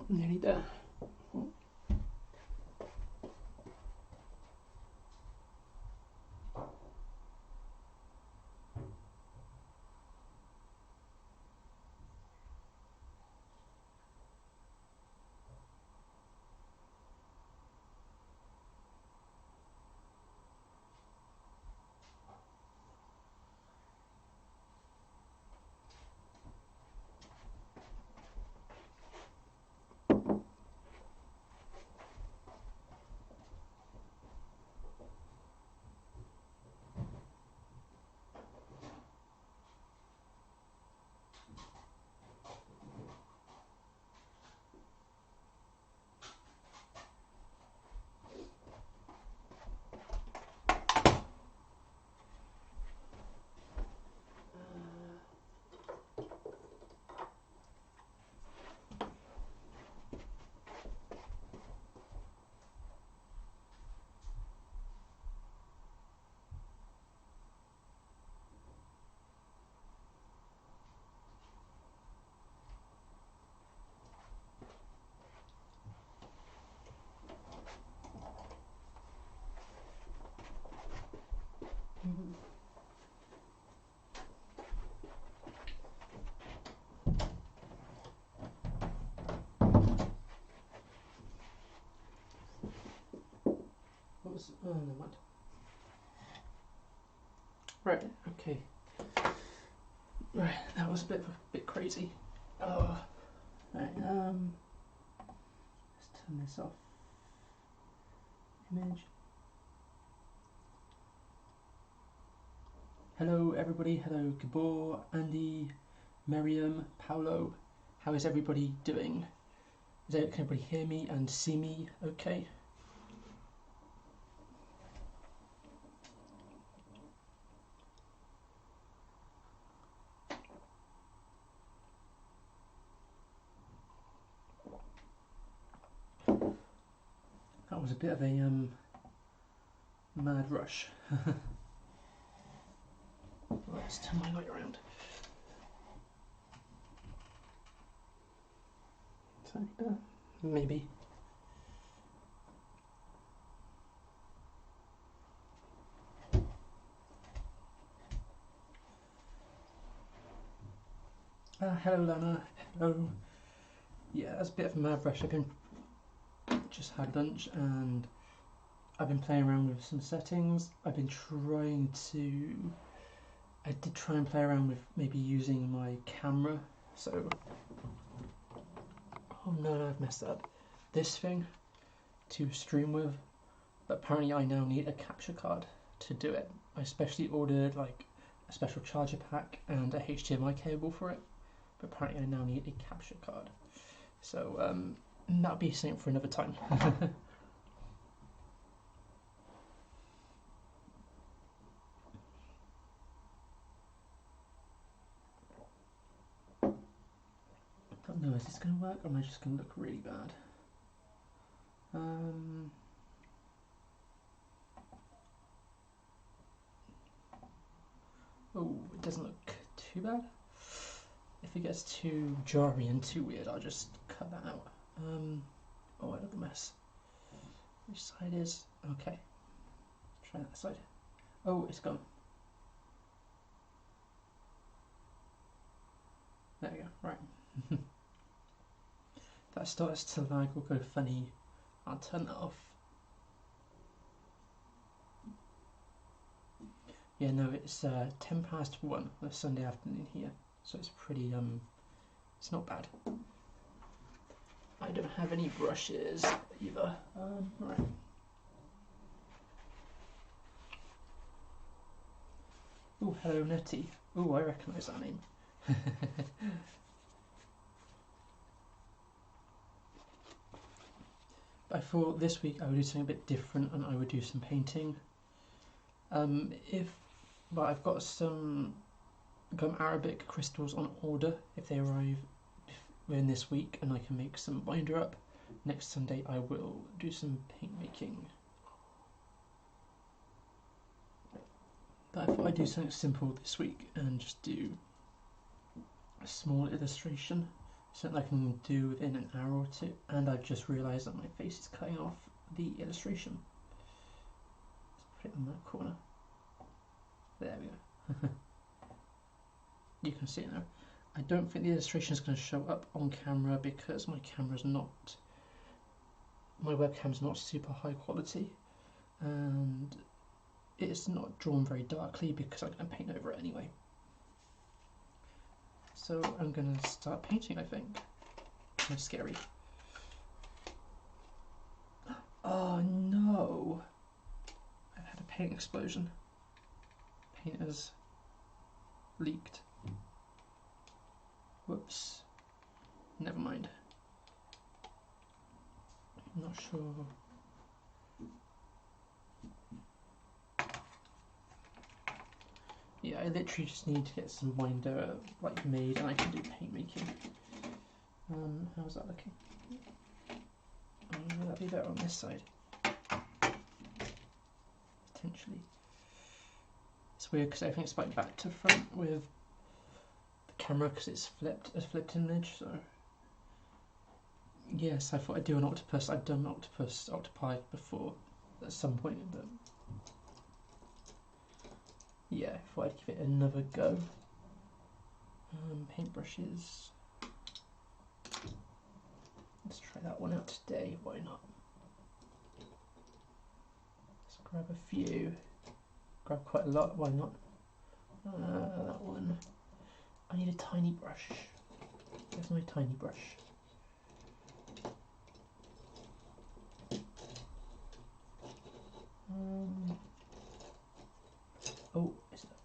Nearly there. What was? Oh, never mind. Right. Okay. Right. That was a bit crazy. Oh. Right. Let's turn this off. Image. Hello, everybody. Hello, Gabor, Andy, Miriam, Paolo. How is everybody doing? Can everybody hear me and see me okay? That was a bit of a mad rush. Let's turn my light around. Tiny bit, maybe. Hello, Lana. Hello. Yeah, that's a bit of a mad rush. Just had lunch and I've been playing around with some settings. I did try and play around with maybe using my camera. So, oh no, I've messed up. This thing to stream with, but apparently I now need a capture card to do it. I especially ordered like a special charger pack and a HDMI cable for it, but apparently I now need a capture card. So that'll be something for another time. I don't know, is this going to work or am I just going to look really bad? Oh, it doesn't look too bad. If it gets too jarring and too weird, I'll just cut that out. Oh, I look a mess. Which side is? Okay. Try that side. Oh, it's gone. There we go. Right. That starts to lag or go funny. I'll turn that off. Yeah, no, it's 1:10 on a Sunday afternoon here, so it's pretty it's not bad. I don't have any brushes either. Right. Oh, hello, Nettie. Oh, I recognise that name. I thought this week I would do something a bit different and I would do some painting. I've got some gum Arabic crystals on order. If they arrive within this week and I can make some binder up, next Sunday I will do some paint making. But I thought I'd do something simple this week and just do a small illustration something I can do within an hour or two, and I've just realised that my face is cutting off the illustration. Let's put it in that corner. There we go. You can see it now. I don't think the illustration is going to show up on camera because my webcam's not super high quality, and it's not drawn very darkly because I'm going to paint over it anyway. So I'm going to start painting, I think. Kind of scary. Oh no! I've had a paint explosion. Paint has leaked. Whoops. Never mind. I'm not sure. Yeah, I literally just need to get some binder like made and I can do paint making. How's that looking? That'd be better on this side. Potentially. It's weird because everything's like back to front with the camera because it's a flipped image, so. Yes, I thought I'd do an octopus. I've done octopi before at some point, but yeah, I thought I'd give it another go. Paintbrushes. Let's try that one out today, why not? Let's grab a few. Grab quite a lot, why not? That one. I need a tiny brush. Where's my tiny brush? Oh,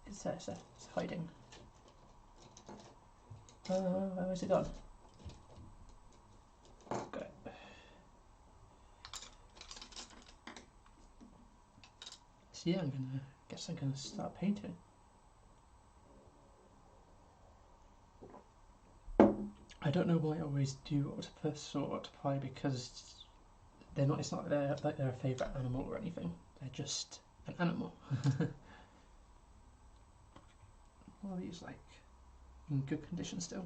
it's there, it's hiding. Where's it gone? Got it. So yeah, guess I'm gonna start painting. I don't know why I always do octopus or octopi because they're not. It's not like they're a favourite animal or anything. They're just an animal. What are these like? In good condition still.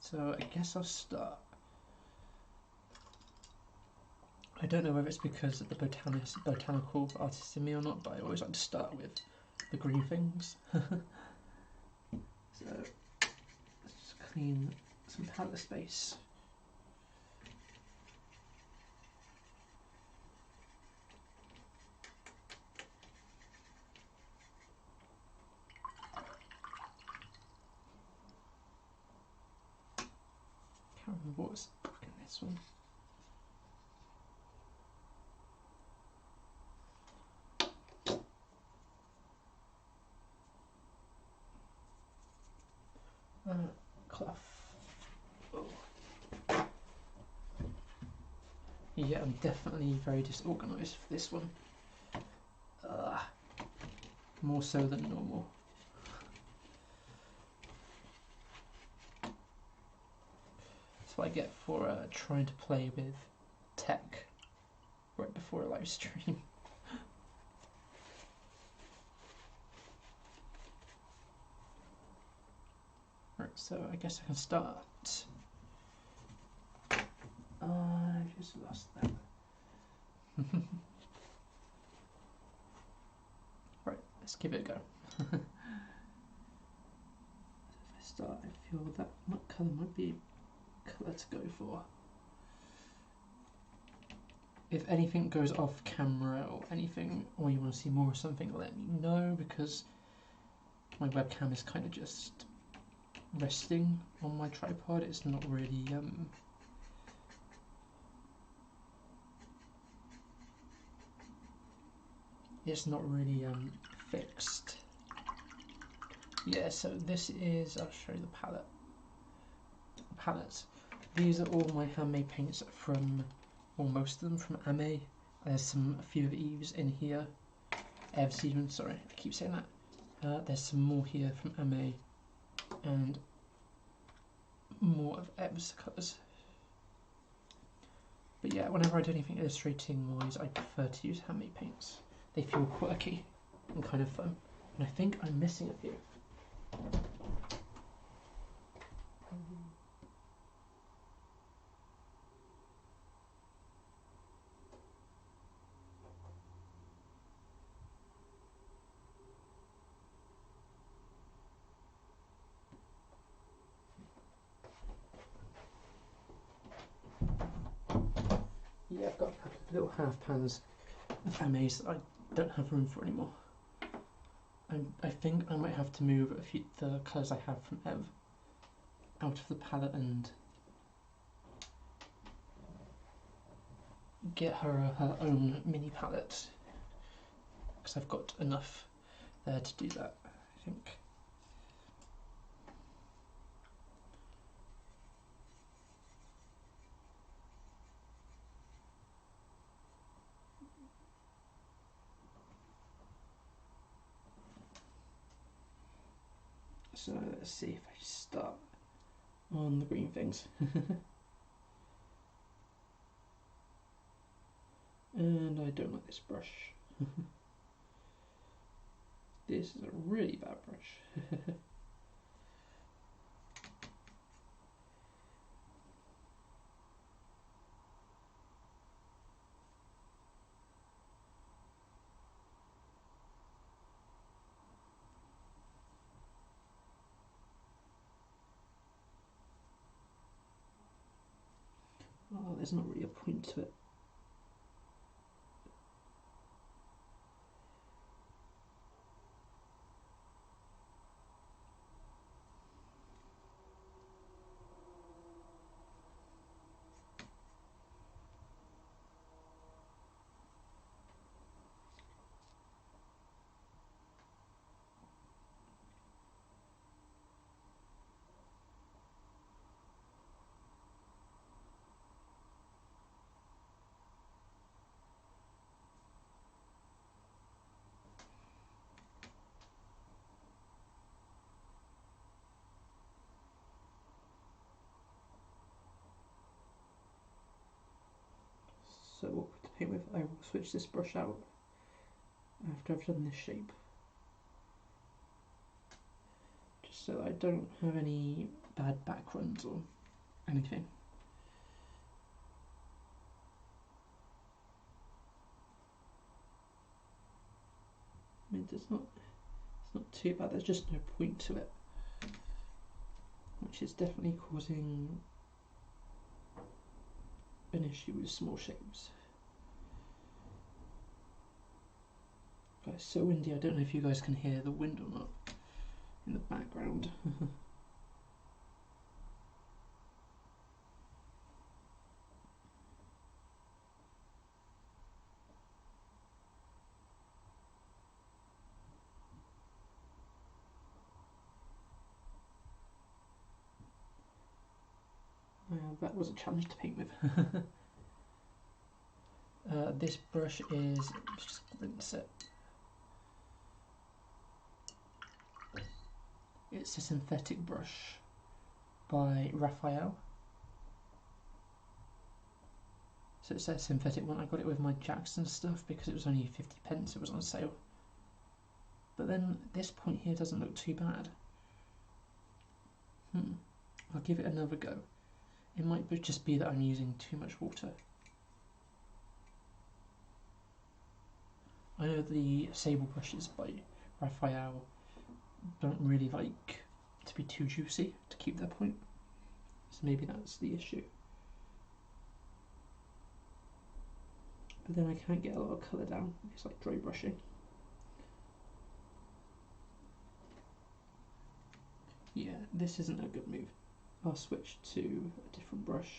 So I guess I'll start. I don't know whether it's because of the botanical artist in me or not, but I always like to start with the green things. So let's just clean some palette space. Can't remember what was in this one. Cloth. Oh. Yeah, I'm definitely very disorganised for this one. More so than normal. That's what I get for trying to play with tech right before a live stream. Right, so I guess I can start. I just lost that. Right, let's give it a go. If I start, I feel that colour might be a colour to go for. If anything goes off camera or anything, or you want to see more of something, let me know, because my webcam is kind of just resting on my tripod. It's not really fixed. Yeah, so this is, I'll show you the palettes. These are all my handmade paints from, or most of them from Ame. There's a few of Eve's in here. Ev's even, sorry, I keep saying that. There's some more here from Ame, and more of Ev's colours. But yeah, whenever I do anything illustrating wise, I prefer to use handmade paints. They feel quirky and kind of fun. And I think I'm missing a few. yeah, I've got a pack of little half pans of MAs that I don't have room for anymore. I think I might have to move a few the colours I have from Ev out of the palette and get her her own mini palette, because I've got enough there to do that, I think. So let's see if I start on the green things. And I don't like this brush. This is a really bad brush. Oh, there's not really a point to it. So what to paint with, I will switch this brush out after I've done this shape, just so I don't have any bad backgrounds or anything. I mean, it's not too bad, there's just no point to it, which is definitely causing an issue with small shapes. But it's so windy, I don't know if you guys can hear the wind or not in the background. That was a challenge to paint with. This brush is, let's just rinse it. It's a synthetic brush by Raphael. So it's a synthetic one. I got it with my Jackson stuff because it was only 50p, it was on sale. But then this point here doesn't look too bad. I'll give it another go. It might just be that I'm using too much water. I know the sable brushes by Raphael don't really like to be too juicy to keep their point, so maybe that's the issue. But then I can't get a lot of colour down, it's like dry brushing. Yeah, this isn't a good move. I'll switch to a different brush.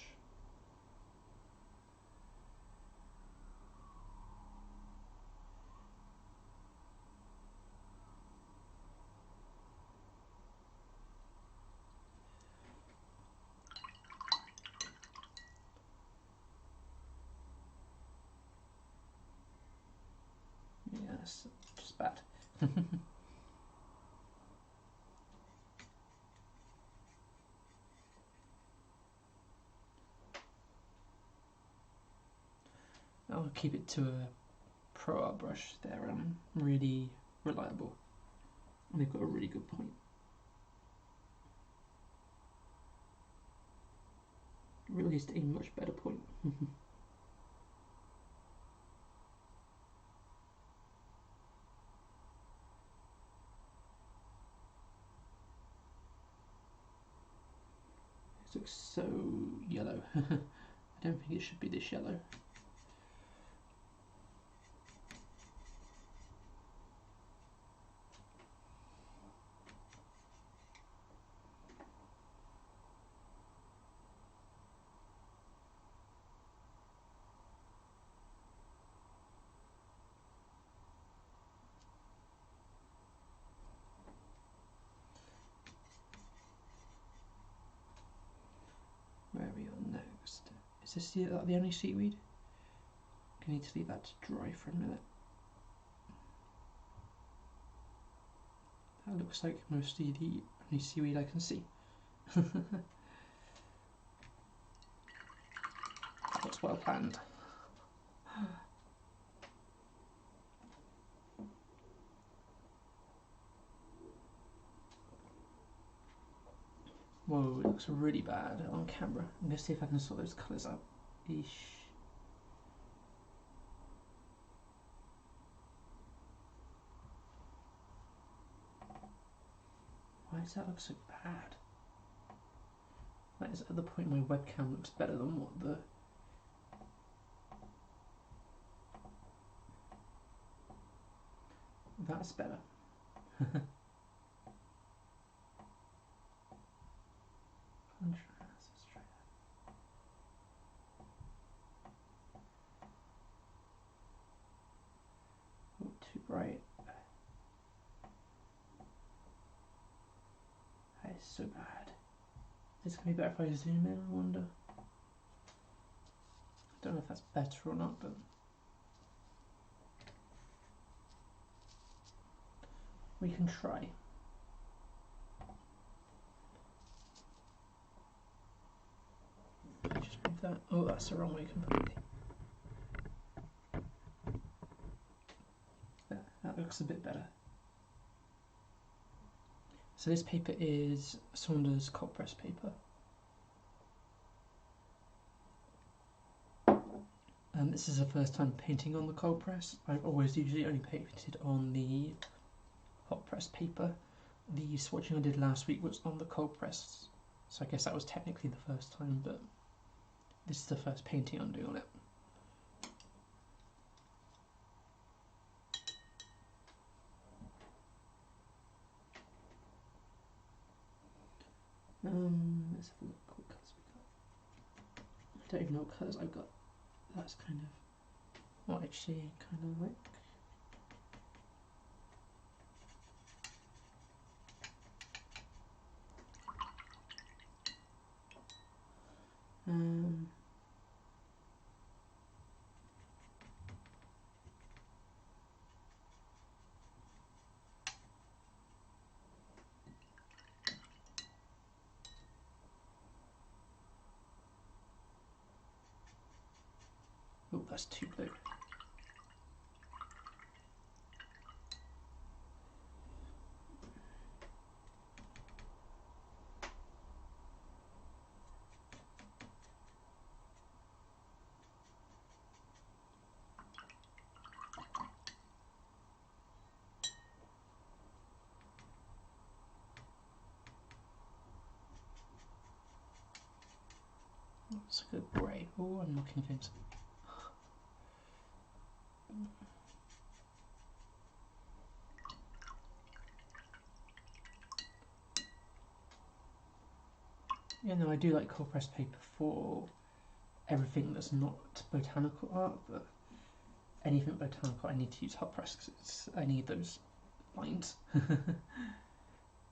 Yeah, that's just bad. I'll keep it to a Pro Art brush. They're really reliable and they've got a really good point. Or at least a much better point. This looks so yellow. I don't think it should be this yellow. Is this the only seaweed? I need to leave that to dry for a minute. That looks like mostly the only seaweed I can see. That looks well planned. Whoa, it looks really bad on camera. I'm gonna see if I can sort those colours out. Eesh. Why does that look so bad? That is at the point my webcam looks better than what the... That's better. Oh, too bright. That is so bad. Is this going to be better if I zoom in, I wonder? I don't know if that's better or not, but... we can try. Just move that. Oh, that's the wrong way completely. That looks a bit better. So this paper is Saunders cold press paper. And this is the first time painting on the cold press. I've always usually only painted on the hot press paper. The swatching I did last week was on the cold press, so I guess that was technically the first time, but this is the first painting I'm doing on it. Let's have a look what colours we got. I don't even know what colours I've got. That's kind of what actually kind of like. Oh, that's too blue. It's a good grey. Oh, I'm not convinced. Yeah, no, I do like cold press paper for everything that's not botanical art, but anything botanical I need to use hot press because I need those lines.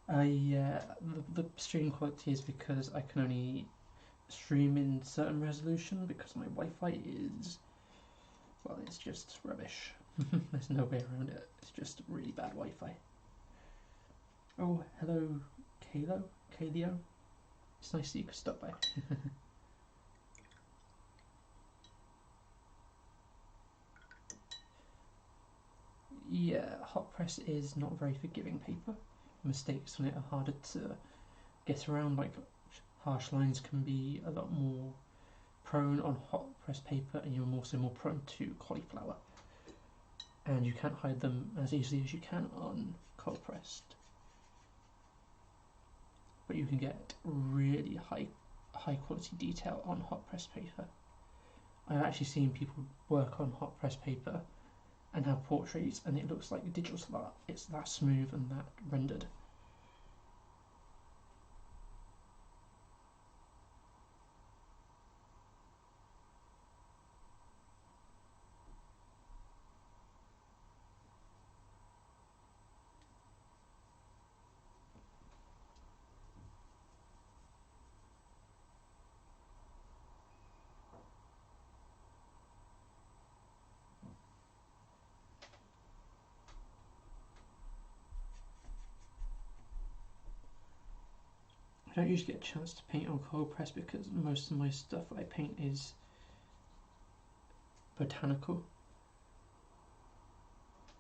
The stream quality is because I can only stream in certain resolution because my Wi-Fi is, well, it's just rubbish. There's no way around it. It's just really bad Wi-Fi. Oh, hello, Kaleo. It's nice that you could stop by. Yeah, hot press is not very forgiving paper. Mistakes on it are harder to get around, like harsh lines can be a lot more prone on hot press paper, and you're also more prone to cauliflower. And you can't hide them as easily as you can on cold pressed. But you can get really high quality detail on hot press paper. I've actually seen people work on hot press paper and have portraits, and it looks like digital art. It's that smooth and that rendered. don't usually get a chance to paint on cold press because most of my stuff I paint is botanical.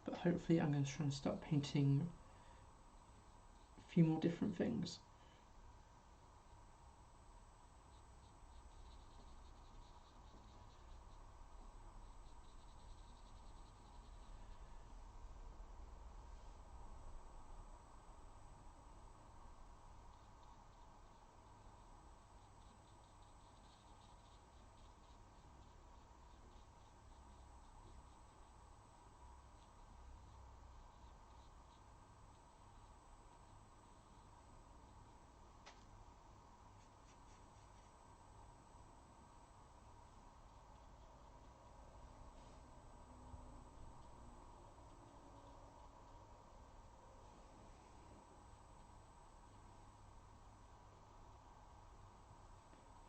But hopefully I'm going to try and start painting a few more different things.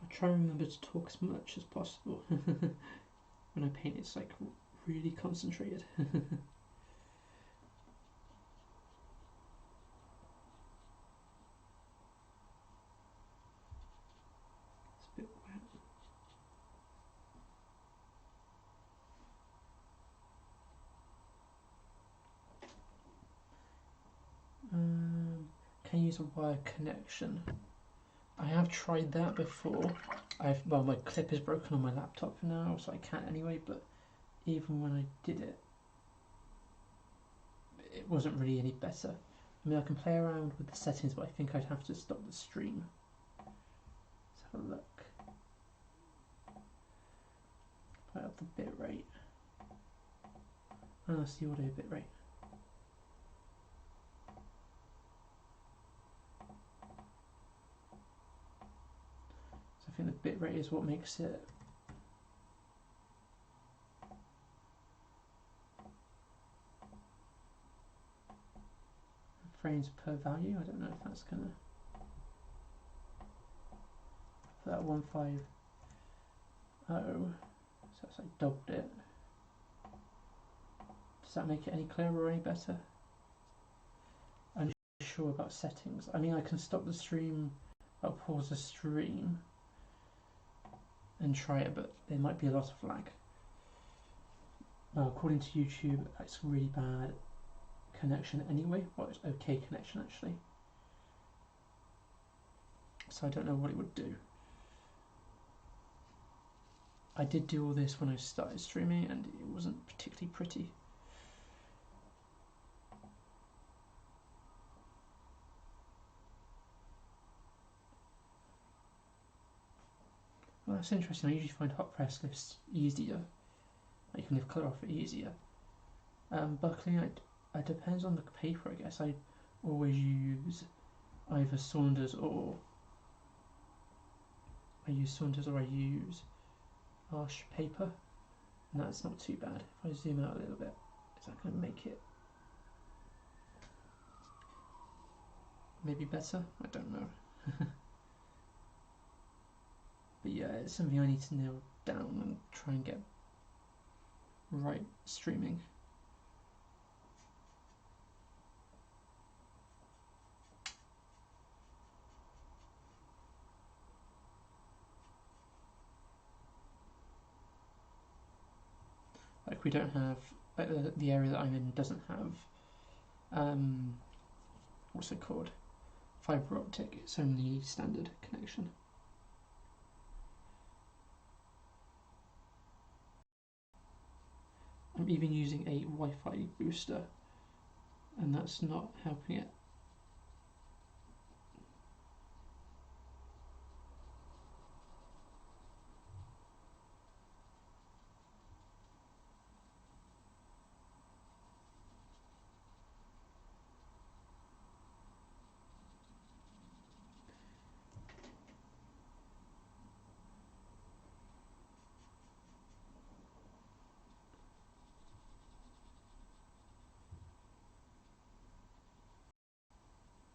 I try and remember to talk as much as possible. When I paint, it's like really concentrated. It's a bit wet. Can use a wire connection. I have tried that before. Well, my clip is broken on my laptop now, so I can't anyway, but even when I did it, it wasn't really any better. I mean, I can play around with the settings, but I think I'd have to stop the stream. Let's have a look. Put up the bitrate. And that's the audio bitrate. So I think the bitrate is what makes it frames per value. I don't know if that's gonna for that 150. So that's like doubled it. Does that make it any clearer or any better? I'm not sure about settings. I mean, I can stop the stream. I'll pause the stream and try it, but there might be a lot of lag. Well, according to YouTube, it's really bad connection anyway. Well, it's okay connection actually. So I don't know what it would do. I did do all this when I started streaming and it wasn't particularly pretty. Well, that's interesting. I usually find hot press lifts easier. You can lift colour off it easier. Buckling, it depends on the paper, I guess. I always use either Saunders or I use Arches paper, and that's not too bad. If I zoom out a little bit, is that going to make it maybe better? I don't know. But yeah, it's something I need to nail down and try and get right streaming. Like we don't have, like the area that I'm in doesn't have, what's it called? Fibre optic, it's only standard connection. I'm even using a Wi-Fi booster and that's not helping it.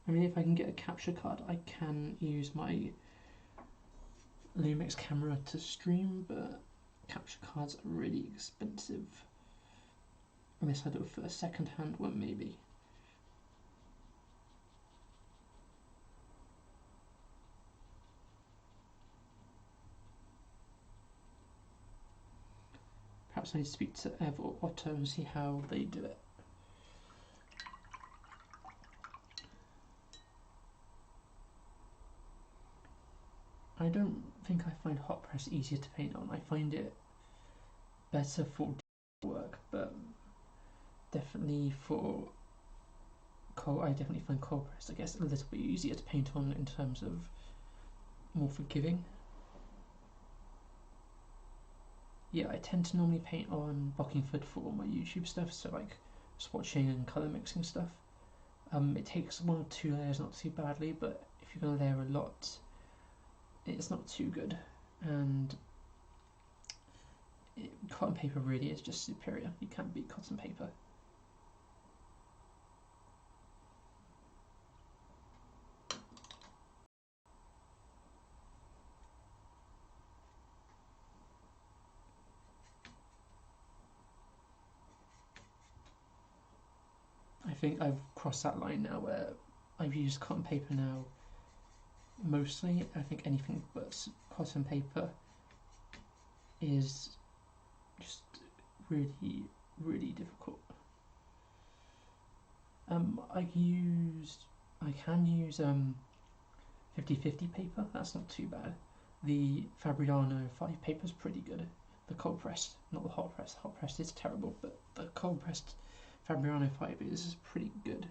I mean, if I can get a capture card, I can use my Lumix camera to stream, but capture cards are really expensive. Unless I do it for a second-hand one, maybe. perhaps I need to speak to Ev or Otto and see how they do it. I don't think I find hot press easier to paint on. I find it better for work, but definitely for I definitely find cold press, I guess, a little bit easier to paint on in terms of more forgiving. Yeah, I tend to normally paint on Bockingford for all my YouTube stuff, so like swatching and colour mixing stuff. It takes 1 or 2 layers not too badly, but if you're going to layer a lot, it's not too good. And cotton paper really is just superior. You can't beat cotton paper. I think I've crossed that line now where I've used cotton paper now mostly. I think anything but cotton paper is just really, really difficult. I can use 50/50 paper, that's not too bad. The Fabriano 5 paper is pretty good. The cold pressed, not the hot pressed. Hot pressed is terrible, but the cold pressed Fabriano 5 is pretty good.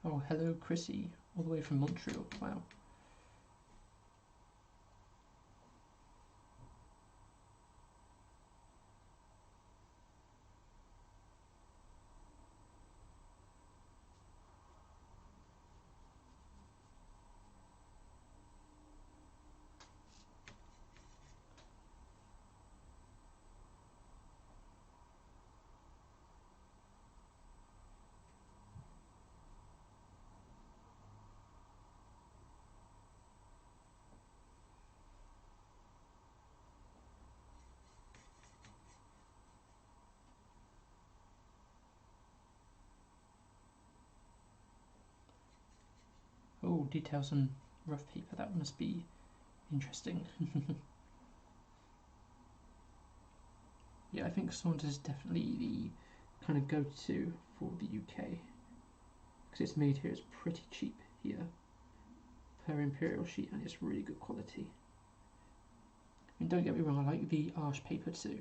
Oh, hello Chrissy, all the way from Montreal, wow. Oh, details on rough paper, that must be interesting. Yeah, I think Saunders is definitely the kind of go-to for the UK, because it's made here, it's pretty cheap here per imperial sheet, and it's really good quality. I mean, don't get me wrong, I like the Arches paper too,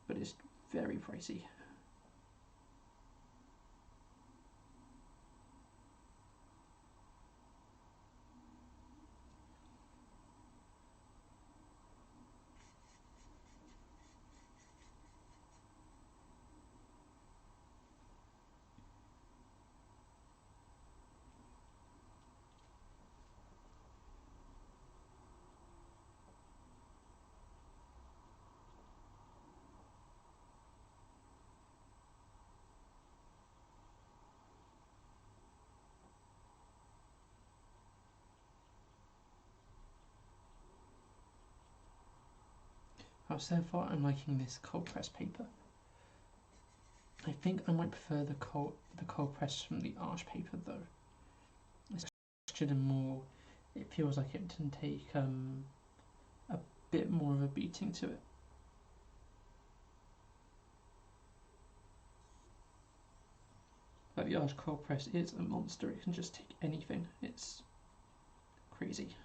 but it's very pricey. Oh, so far I'm liking this cold press paper. I think I might prefer the cold press from the Arches paper though. It's textured and more, it feels like it can take a bit more of a beating to it. But the Arches cold press is a monster, it can just take anything, it's crazy.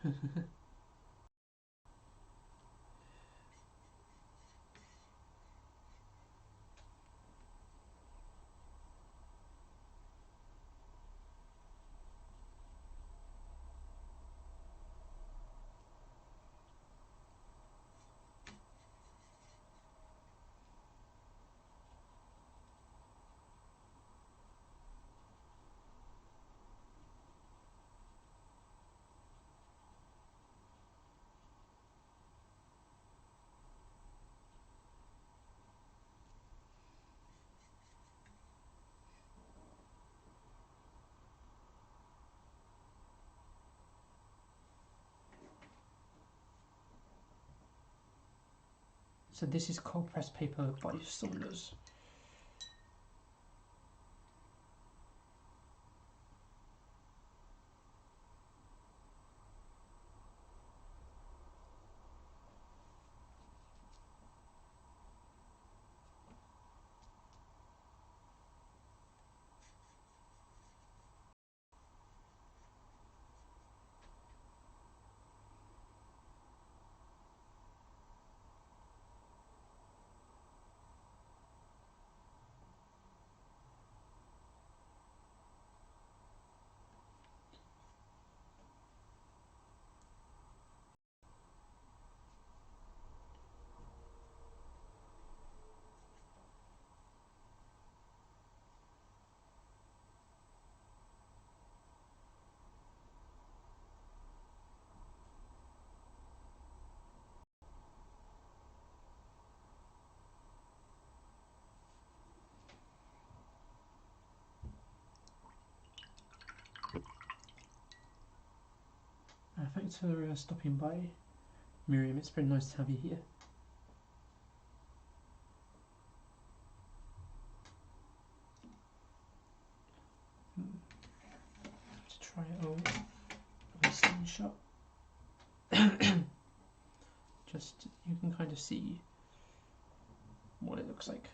So this is cold pressed paper by Saunders. Thanks for stopping by, Miriam. It's very nice to have you here. To try it on a screenshot. Just you can kind of see what it looks like.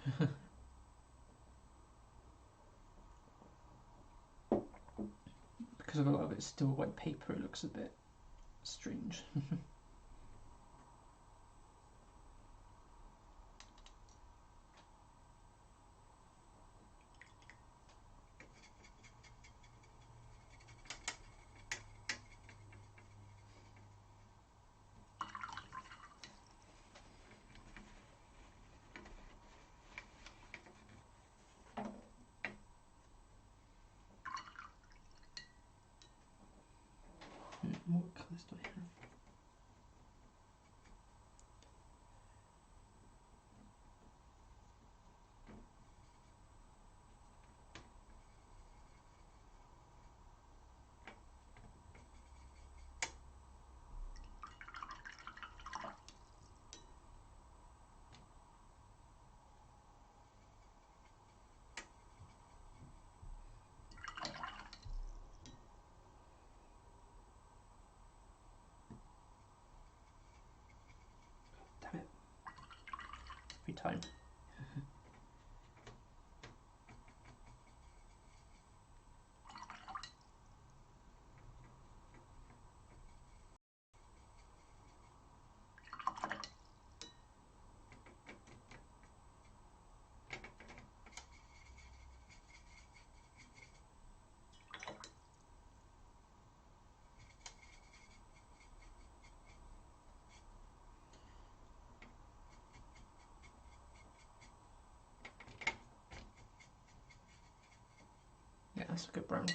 Because of a lot of it's still white paper, it looks a bit strange. What colours do I have? Damn it. Every time. Yeah, that's a good brown.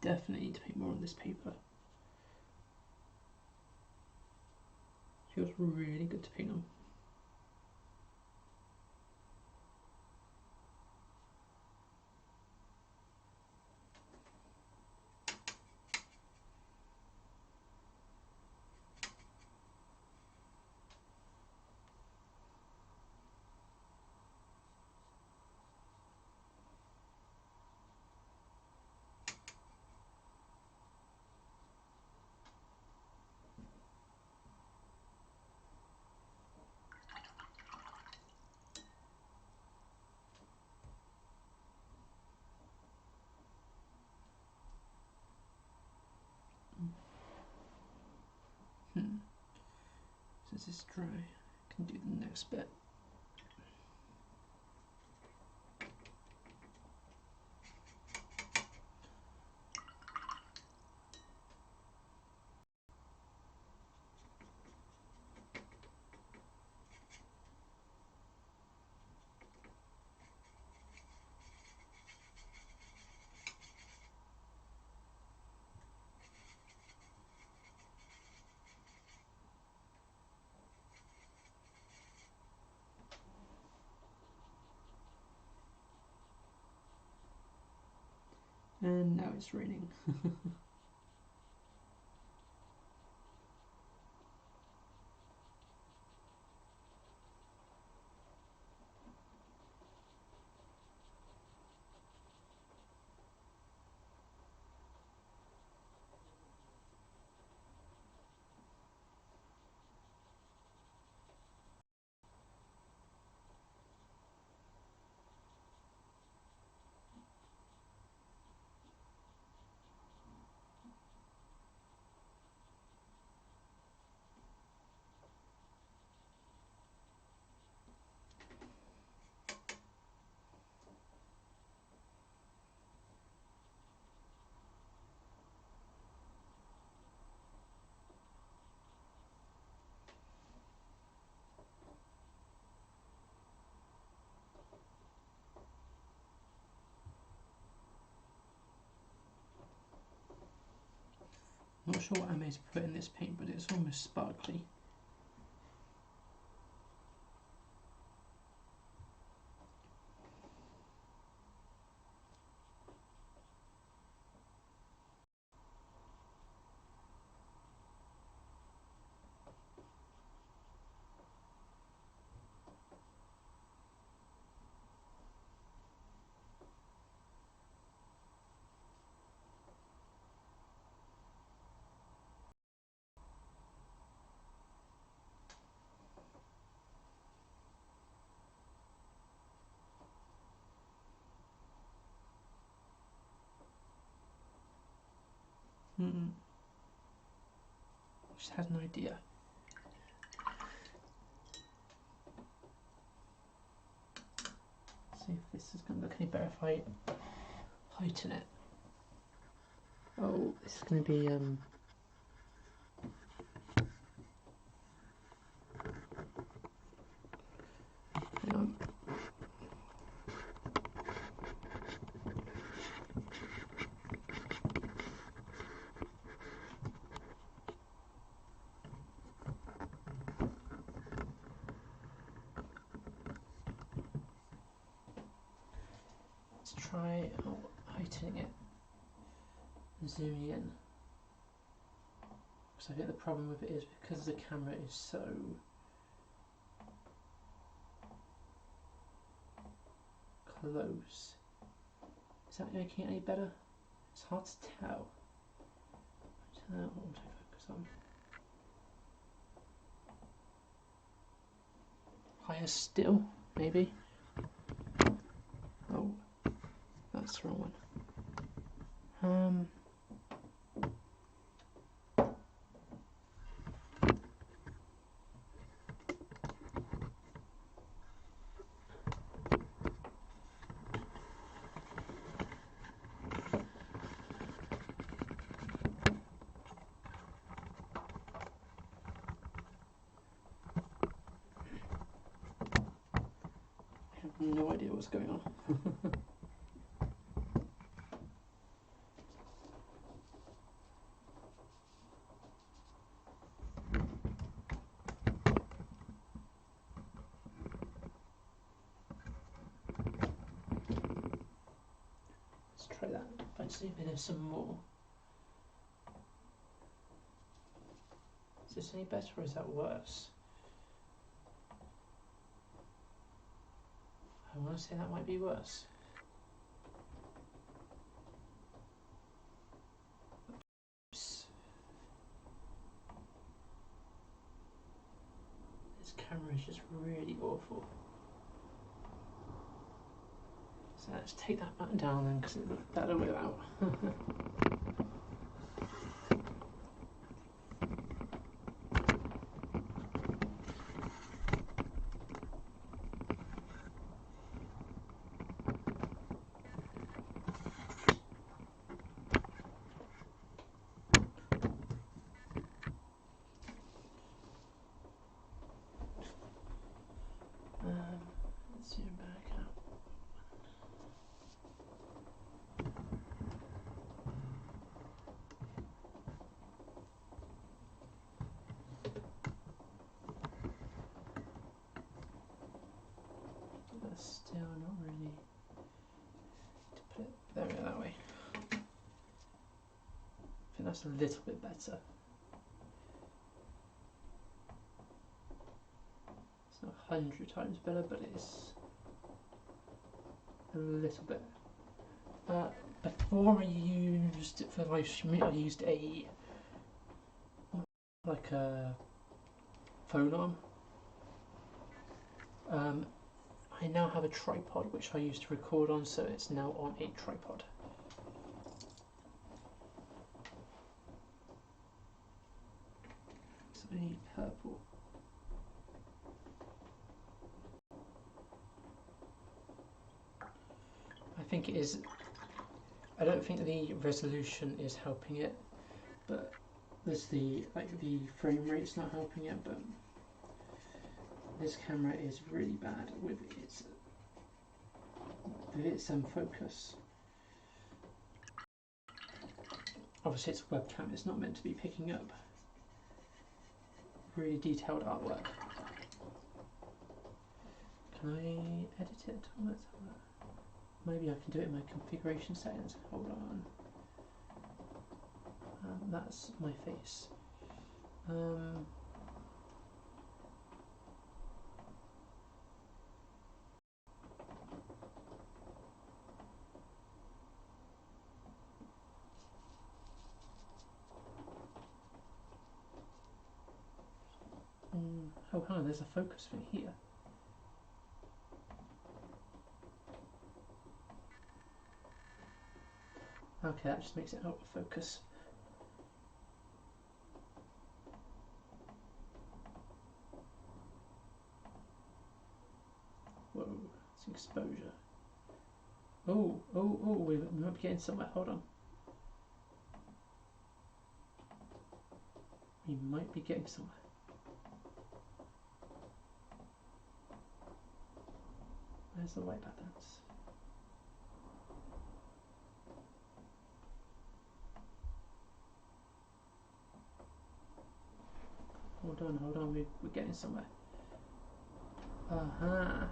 definitely need to paint more on this paper. Feels really good to paint on. Since it's dry, I can do the next bit. And now it's raining. I'm not sure what I made to put in this paint, but it's almost sparkly. Just had an idea. See if this is going to look any better if I heighten it. Oh, this is going to be hang on. Let's try heightening it and zooming in. Because I think the problem with it is because the camera is so close. Is that making it any better? It's hard to tell. What would I focus on? Higher still, maybe? Oh, that's the wrong one. I have no idea what's going on. try that. If I zoom in some more. Is this any better or is that worse? I want to say that might be worse. Oops. This camera is just really awful. So let's take that back down then because it looked better without. Let's zoom back out. That's still not really to put it there that way. I think that's a little bit better. It's not 100 times better, but it's a little bit. Before I used it for live streaming, I used a phone arm. I now have a tripod which I used to record on, so it's now on a tripod. So I need purple. I think it is. I don't think the resolution is helping it, but there's the frame rate's not helping it. But this camera is really bad with its focus. Obviously, it's a webcam; it's not meant to be picking up really detailed artwork. Can I edit it? Let's have a look. Maybe I can do it in my configuration settings. Hold on. That's my face. Oh, hang on, there's a focus thing here. Okay, that just makes it out of focus. Whoa, it's exposure. Oh, we might be getting somewhere. Hold on. We might be getting somewhere. Where's the white balance? Hold on, we're getting somewhere. I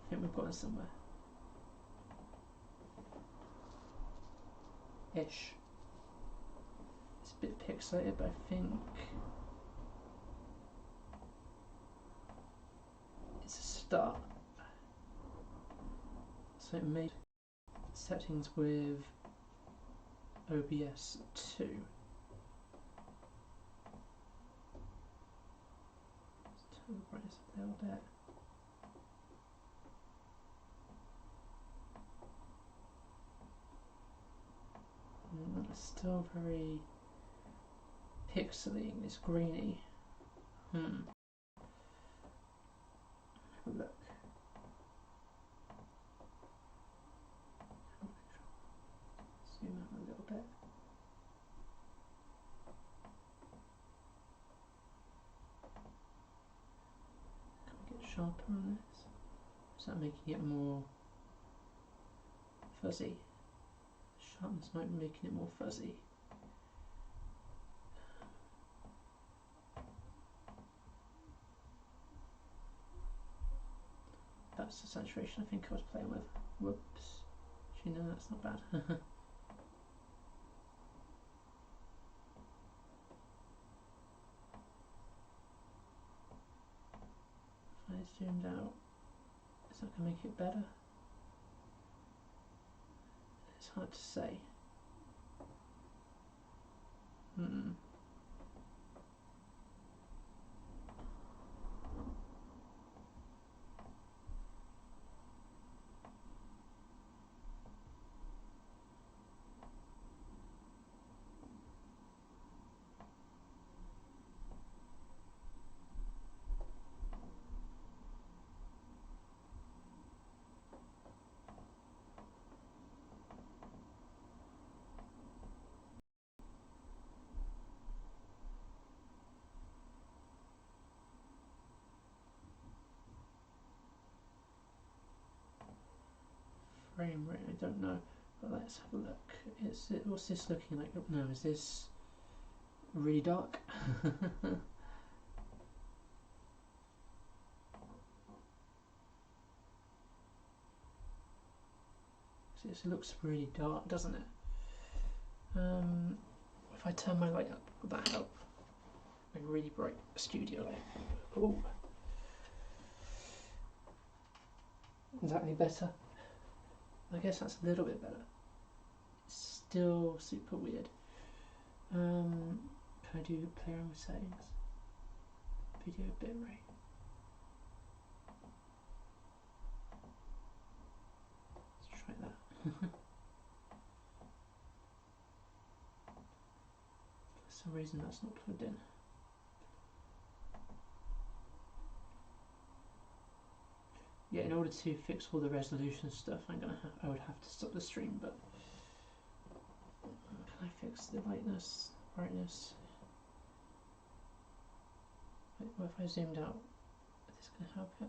think we've gotten somewhere. Ish. It's a bit pixelated, but I think it's a start. So it made settings with OBS 2. Let's turn the brightness up a little bit. It's still very pixely, it's grainy. Look. Zoom out a little bit. Can we get sharper on this? Is that making it more fuzzy? Sharpness might be making it more fuzzy. That's the saturation I think I was playing with. Whoops. Actually, no, that's not bad. If I zoomed out, is that going to make it better? It's hard to say. Frame rate, I don't know, but let's have a look. What's this looking like? No, is this really dark? This looks really dark, doesn't it? If I turn my light up, would that help? A really bright studio light. Oh, is that any better? I guess that's a little bit better. It's still super weird. Can I do play around with settings? Video bitrate. Let's try that. For some reason that's not plugged in. Yeah, in order to fix all the resolution stuff, I would have to stop the stream, but can I fix the lightness, brightness? What if I zoomed out? Is this going to help it?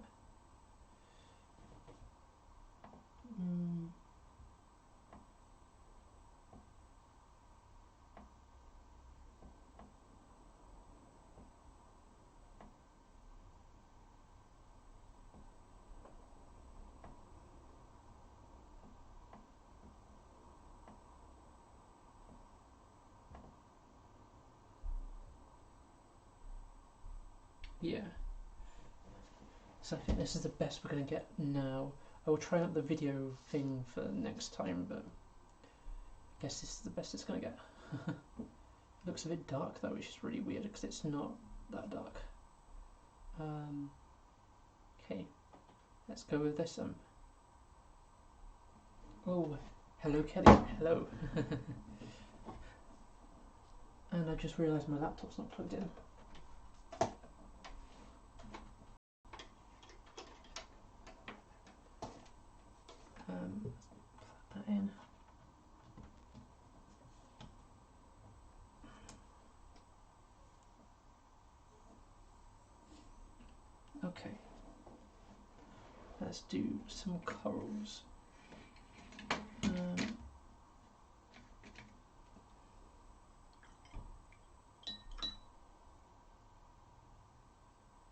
Yeah. So I think this is the best we're going to get now. I will try out the video thing for next time, but I guess this is the best it's going to get. It looks a bit dark though, which is really weird because it's not that dark. Okay, let's go with this. Oh, hello Kelly, hello. And I just realised my laptop's not plugged in. Plug that in. Okay, let's do some corals. Did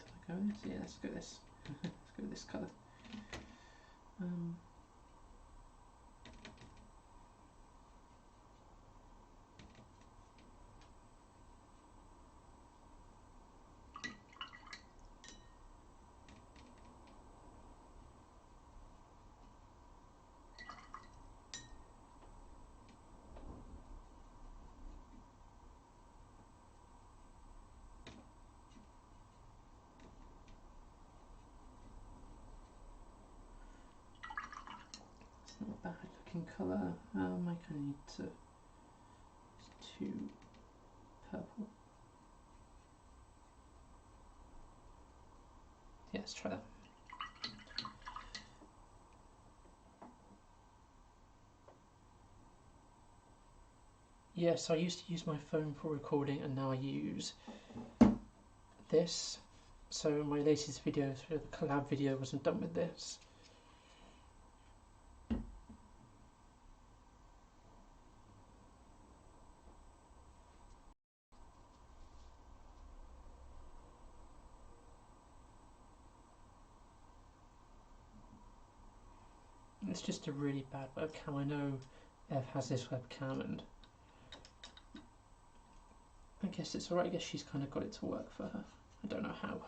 I go with this? Yeah, let's go with this. Let's go with this colour. Not a bad looking colour. I kind of need to. It's too purple. Yeah, let's try that. Yes, I used to use my phone for recording, and now I use this. So my latest video, the collab video, wasn't done with this. It's just a really bad webcam. I know Ev has this webcam and I guess it's alright. I guess she's kind of got it to work for her. I don't know how.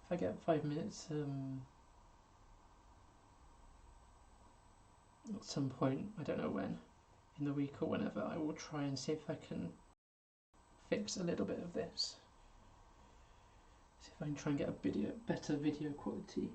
If I get 5 minutes at some point, I don't know when, in the week or whenever, I will try and see if I can fix a little bit of this. See if I can try and get a better video quality.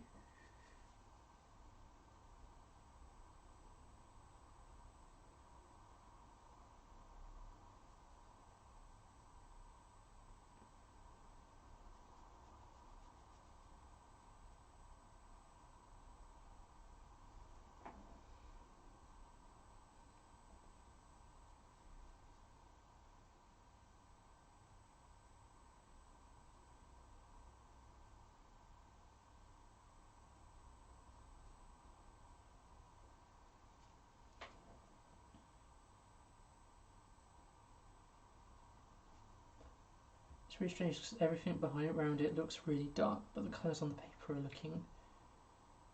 It's really strange because everything behind around it looks really dark, but the colours on the paper are looking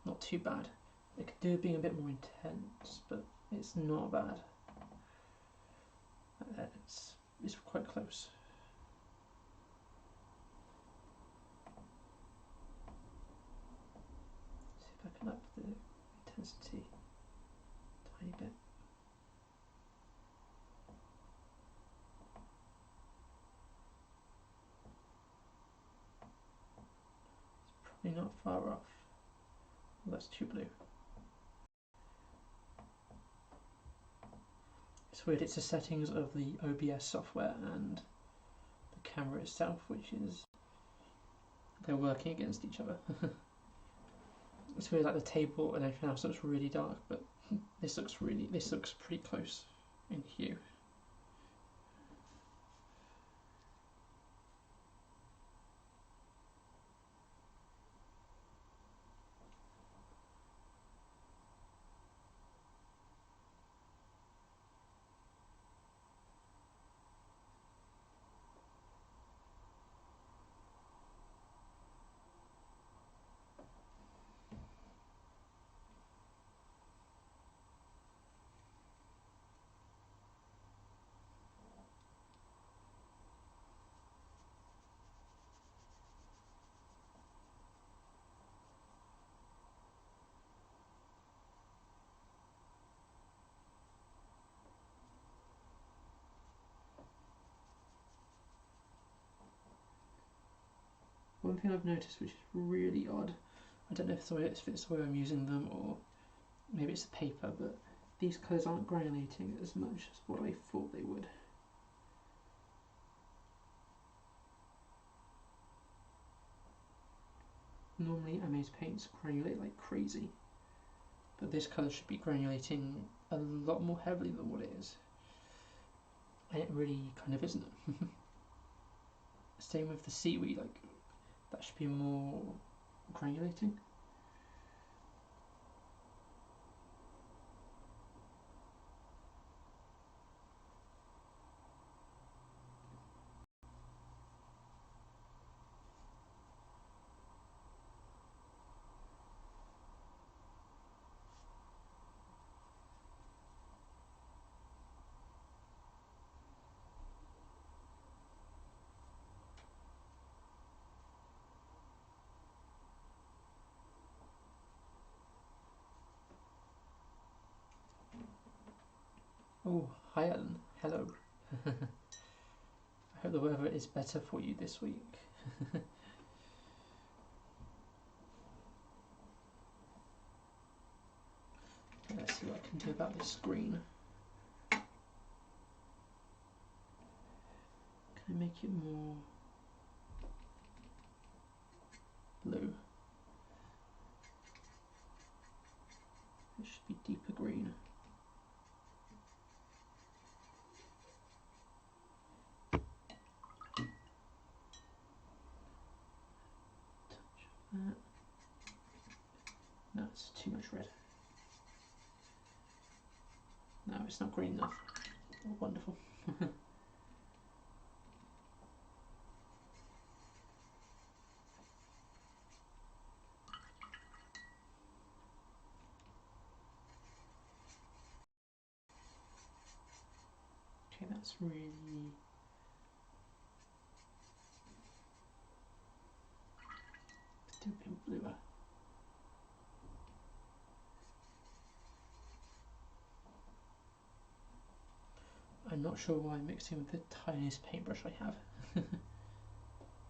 not too bad. It could do with being a bit more intense, but it's not bad. It's quite close. See if I can up the intensity a tiny bit. It's probably not far off. Well, that's too blue. It's weird, it's the settings of the OBS software and the camera itself, which is, they're working against each other. It's weird, like the table and everything else looks really dark, but this looks pretty close in hue. One thing I've noticed which is really odd, I don't know if it's the way I'm using them or maybe it's the paper, but these colours aren't granulating as much as what I thought they would. Normally Amaze paints granulate like crazy, but this colour should be granulating a lot more heavily than what it is. And it really kind of isn't. Same with the seaweed, like that should be more granulating. Hi Ellen, hello. I hope the weather is better for you this week. Let's see what I can do about this screen. Can I make it more blue? It should be deeper green. No, it's too much red. No, it's not green enough. Oh, wonderful. Okay, that's really... Still a bit bluer. I'm not sure why I'm mixing with the tiniest paintbrush I have.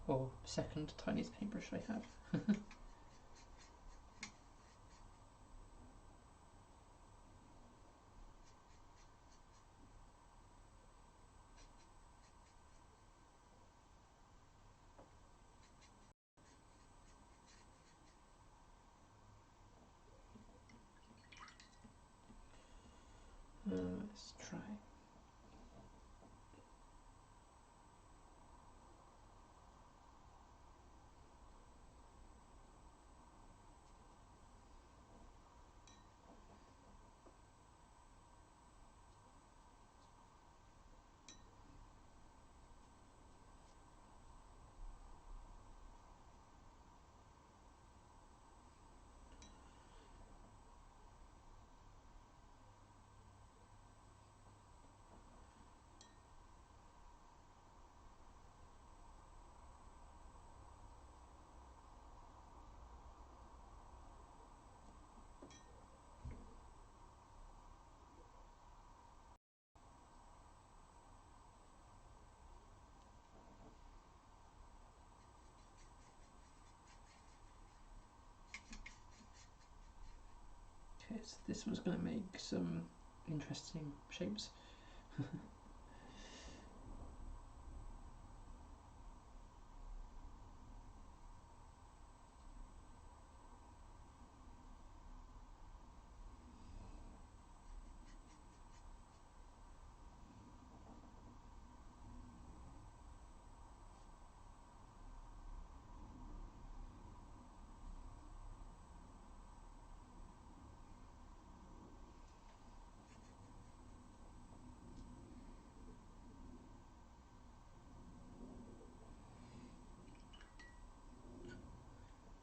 Or second tiniest paintbrush I have. Let's try. Okay, so this one's going to make some interesting shapes.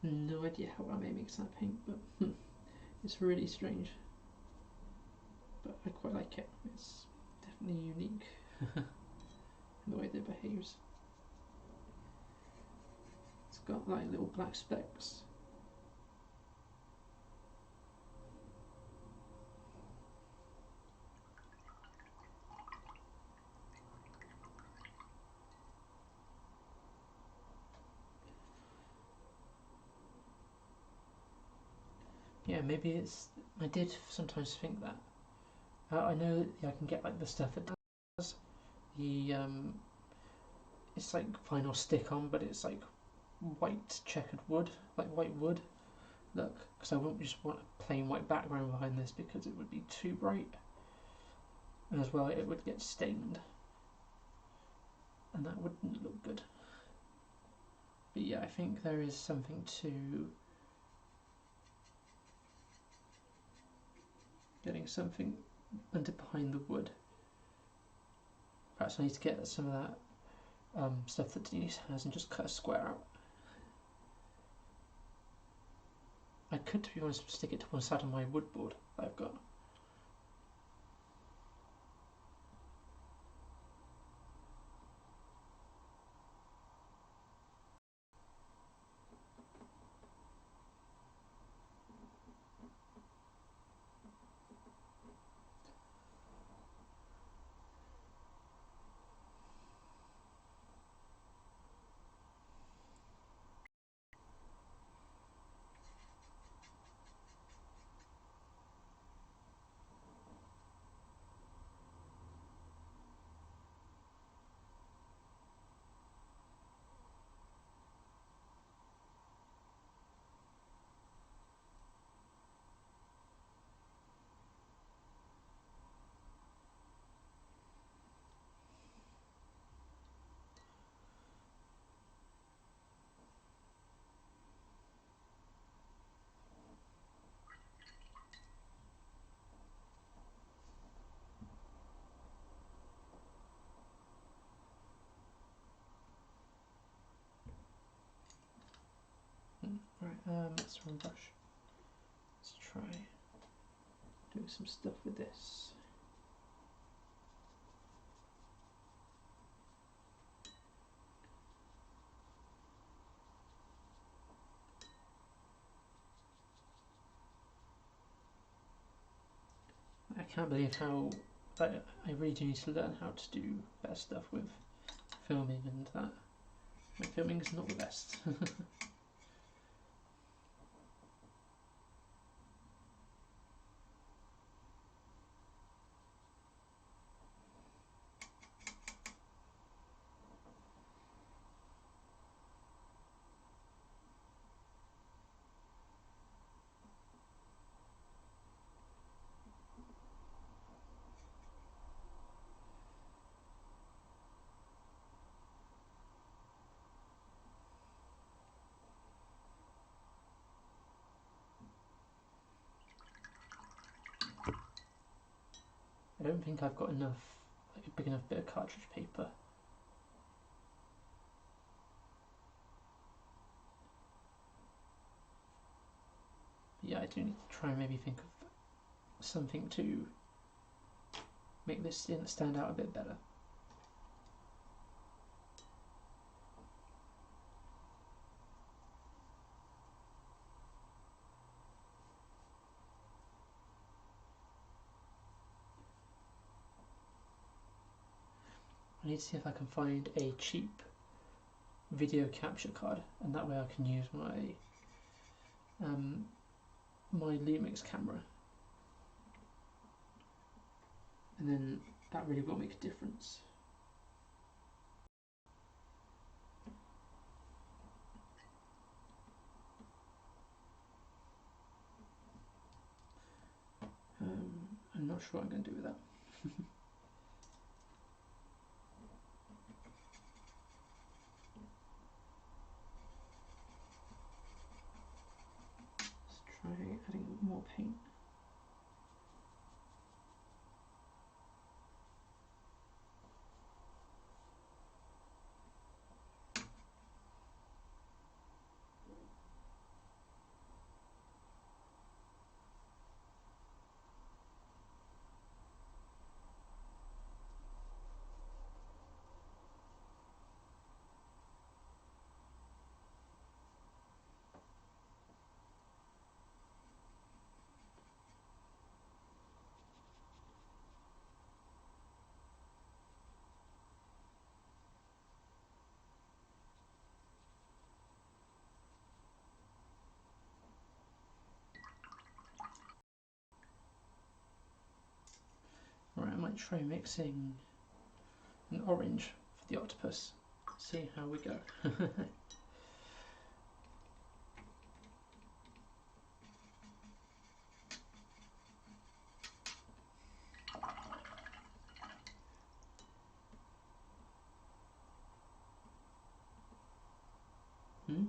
No idea how I may mix that paint, but it's really strange. But I quite like it. It's definitely unique in the way that it behaves. It's got like little black specks. Yeah, maybe it's... I did sometimes think that. I know that I can get like the stuff that does the... it's like vinyl stick on, but it's like white checkered wood, like white wood. Look, because I won't just want a plain white background behind this because it would be too bright. And as well, it would get stained. And that wouldn't look good. But yeah, I think there is something to getting something under behind the wood. Perhaps I need to get some of that stuff that Denise has and just cut a square out. I could, to be honest, stick it to one side of my wood board that I've got. Right, let's run brush. Let's try doing some stuff with this. I can't believe how I really do need to learn how to do better stuff with filming and that. My filming is not the best. I don't think I've got enough, like a big enough bit of cartridge paper. But yeah, I do need to try and maybe think of something to make this stand out a bit better. I need to see if I can find a cheap video capture card, and that way I can use my my Lumix camera, and then that really will make a difference. I'm not sure what I'm going to do with that. Let's try adding more paint. Right, I might try mixing an orange for the octopus. See how we go. Hmm?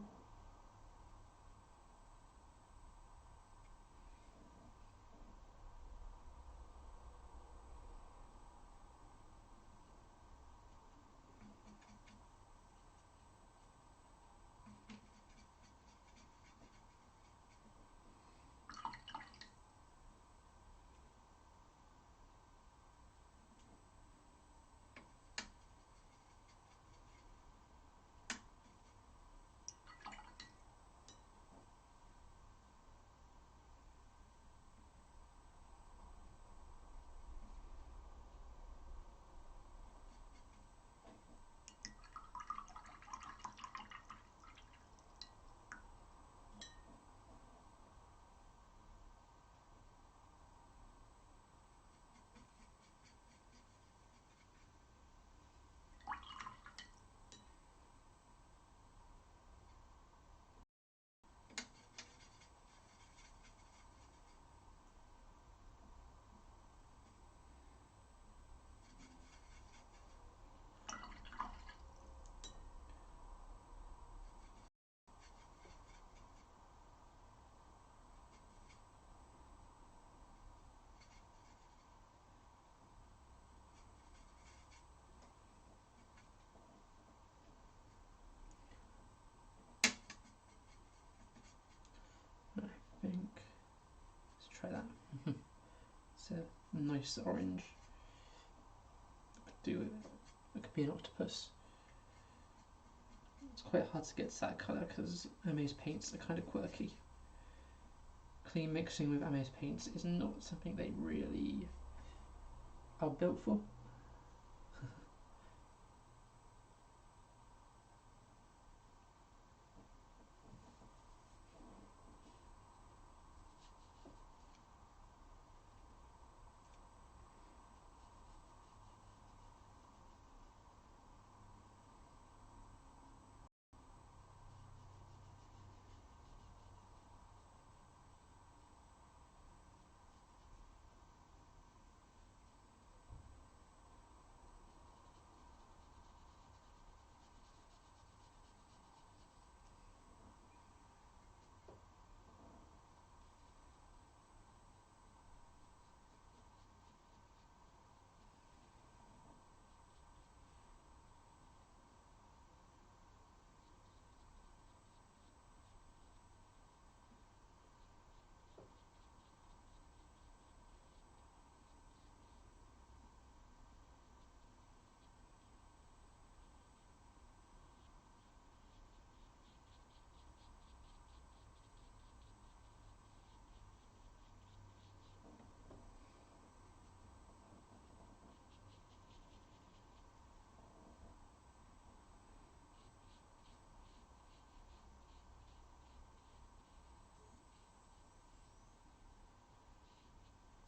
try that. It's a nice orange. It could be an octopus. It's quite hard to get to that colour because Amaze paints are kind of quirky. Clean mixing with Amaze paints is not something they really are built for.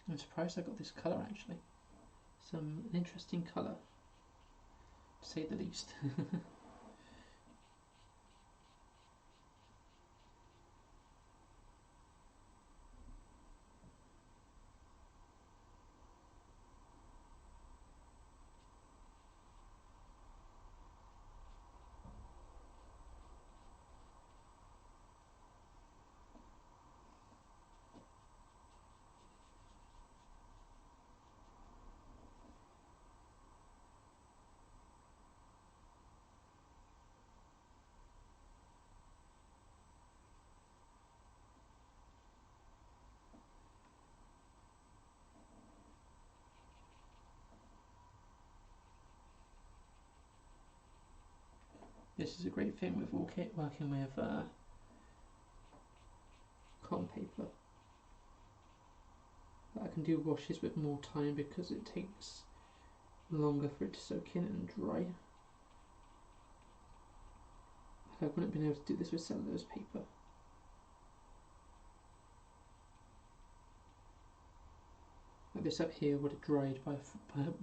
I'm surprised I got this colour actually. An interesting colour, to say the least. This is a great thing with working with cotton paper. I can do washes with more time because it takes longer for it to soak in and dry. I wouldn't have been able to do this with cellulose paper. Like this up here would have dried by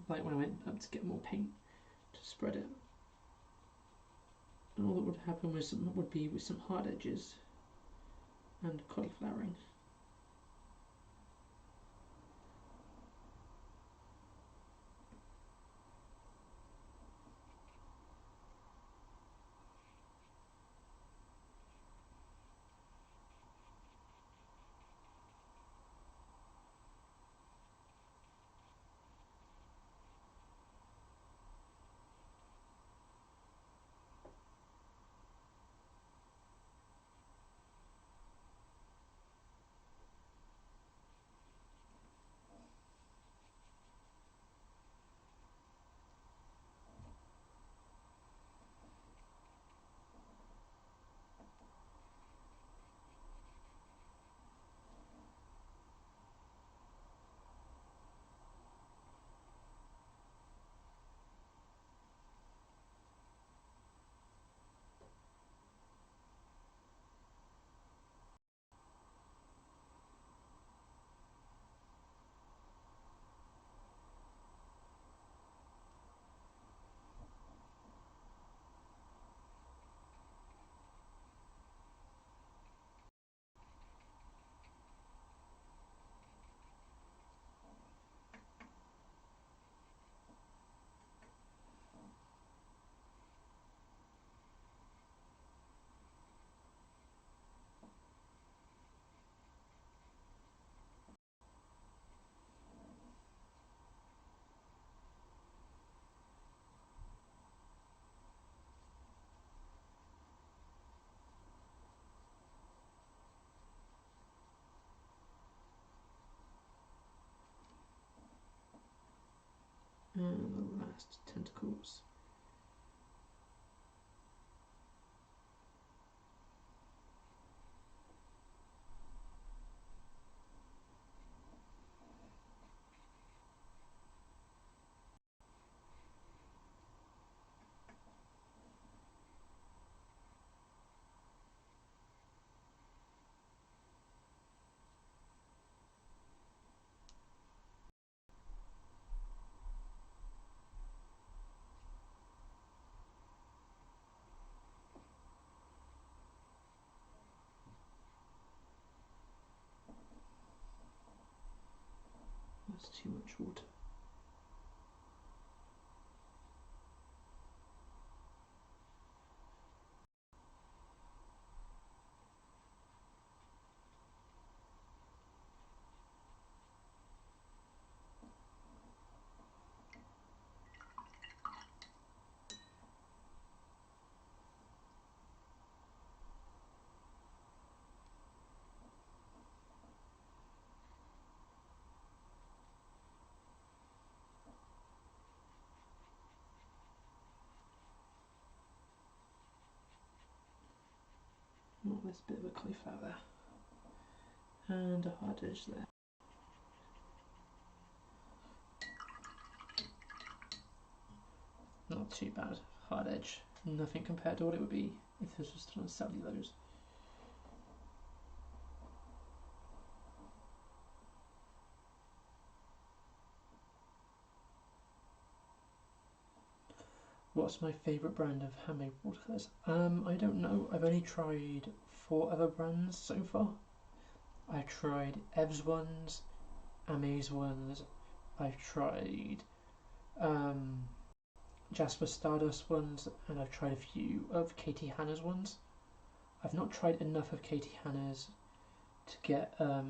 like when I went up to get more paint to spread it. And all that would happen would be with some hard edges and cauliflowering. last tentacles. That's too much water. Oh, there's a bit of a cauliflower there. And a hard edge there. Not too bad. Hard edge. Nothing compared to what it would be if this was still on cellulose. What's my favourite brand of handmade watercolours? I don't know. I've only tried 4 other brands so far. I've tried Ev's ones, Amaze ones, I've tried Jasper Stardust ones, and I've tried a few of Katie Hanna's ones. I've not tried enough of Katie Hanna's to get a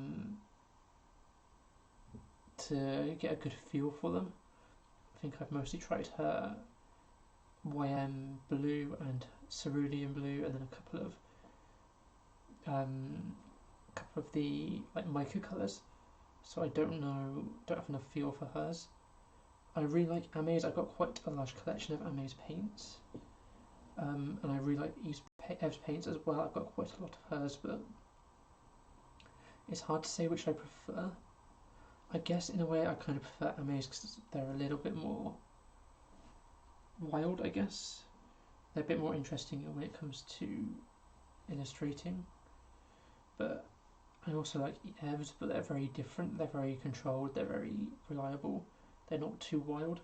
good feel for them. I think I've mostly tried her YM blue and cerulean blue, and then a couple of the like mica colours. So I don't have enough feel for hers. I really like Amaze. I've got quite a large collection of Amaze paints, and I really like Ev's paints as well. I've got quite a lot of hers, but it's hard to say which I prefer. I guess in a way I kind of prefer Amaze because they're a little bit more wild, I guess. They're a bit more interesting when it comes to illustrating. But I also like Ev's, but they're very different. They're very controlled, they're very reliable. They're not too wild,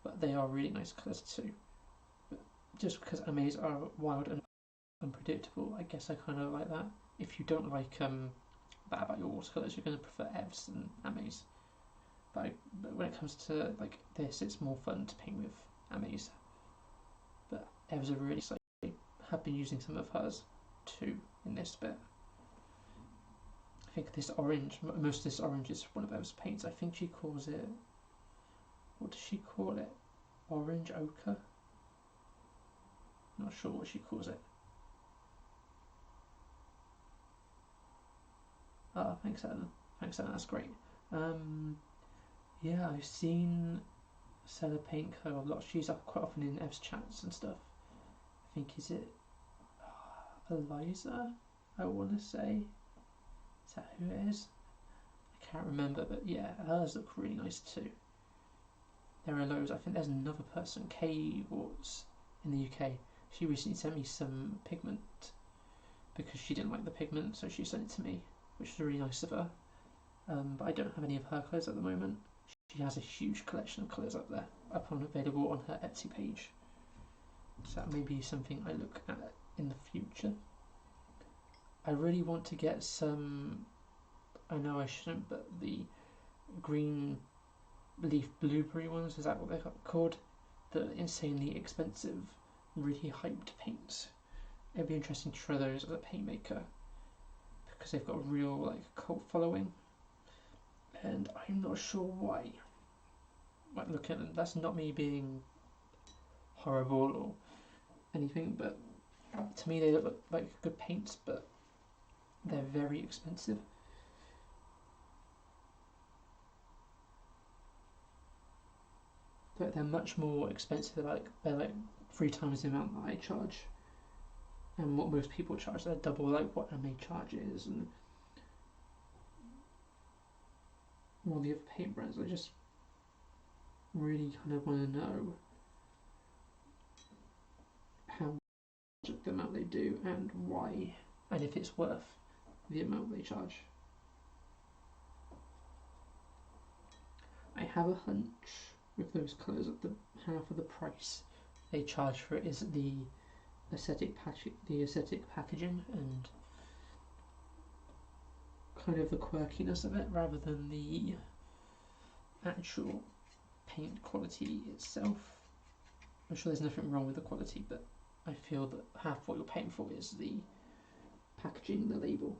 but they are really nice colours too. But just because Amaze are wild and unpredictable, I guess I kind of like that. If you don't like that about your watercolours, you're going to prefer Ev's and Amaze. But when it comes to like this, it's more fun to paint with Amaze. But Ev's are really exciting. I have been using some of hers too in this bit. I think this orange, most of this orange is one of Ev's paints. I think she calls it, what does she call it? Orange ochre? Not sure what she calls it. Ah, thanks Ellen. Thanks Ellen, that's great. Yeah, I've seen Stella paint her a lot. She's up quite often in Ev's chats and stuff. I think, is it Eliza, I want to say? Is that who it is? I can't remember, but yeah, hers look really nice too. There are loads. I think there's another person, Kay Watts, in the UK. She recently sent me some pigment because she didn't like the pigment, so she sent it to me, which was really nice of her. But I don't have any of her colours at the moment. She has a huge collection of colours up there, available on her Etsy page. So that may be something I look at in the future. I really want to get some, I know I shouldn't, but the green leaf blueberry ones, is that what they're called? The insanely expensive, really hyped paints. It'd be interesting to try those as a paint maker because they've got a real like cult following, and I'm not sure why. Like, look at them. That's not me being horrible or anything, but to me they look like good paints, but they're very expensive. but they're much more expensive. They're like 3 times the amount that I charge, and what most people charge. They're double like what MA charges, and all the other paint brands. I just really kind of want to know how much the amount they do and why, and if it's worth the amount they charge. I have a hunch with those colours that the half of the price they charge for it is the aesthetic packaging and kind of the quirkiness of it, rather than the actual paint quality itself. I'm sure there's nothing wrong with the quality, but I feel that half what you're paying for is the packaging, the label.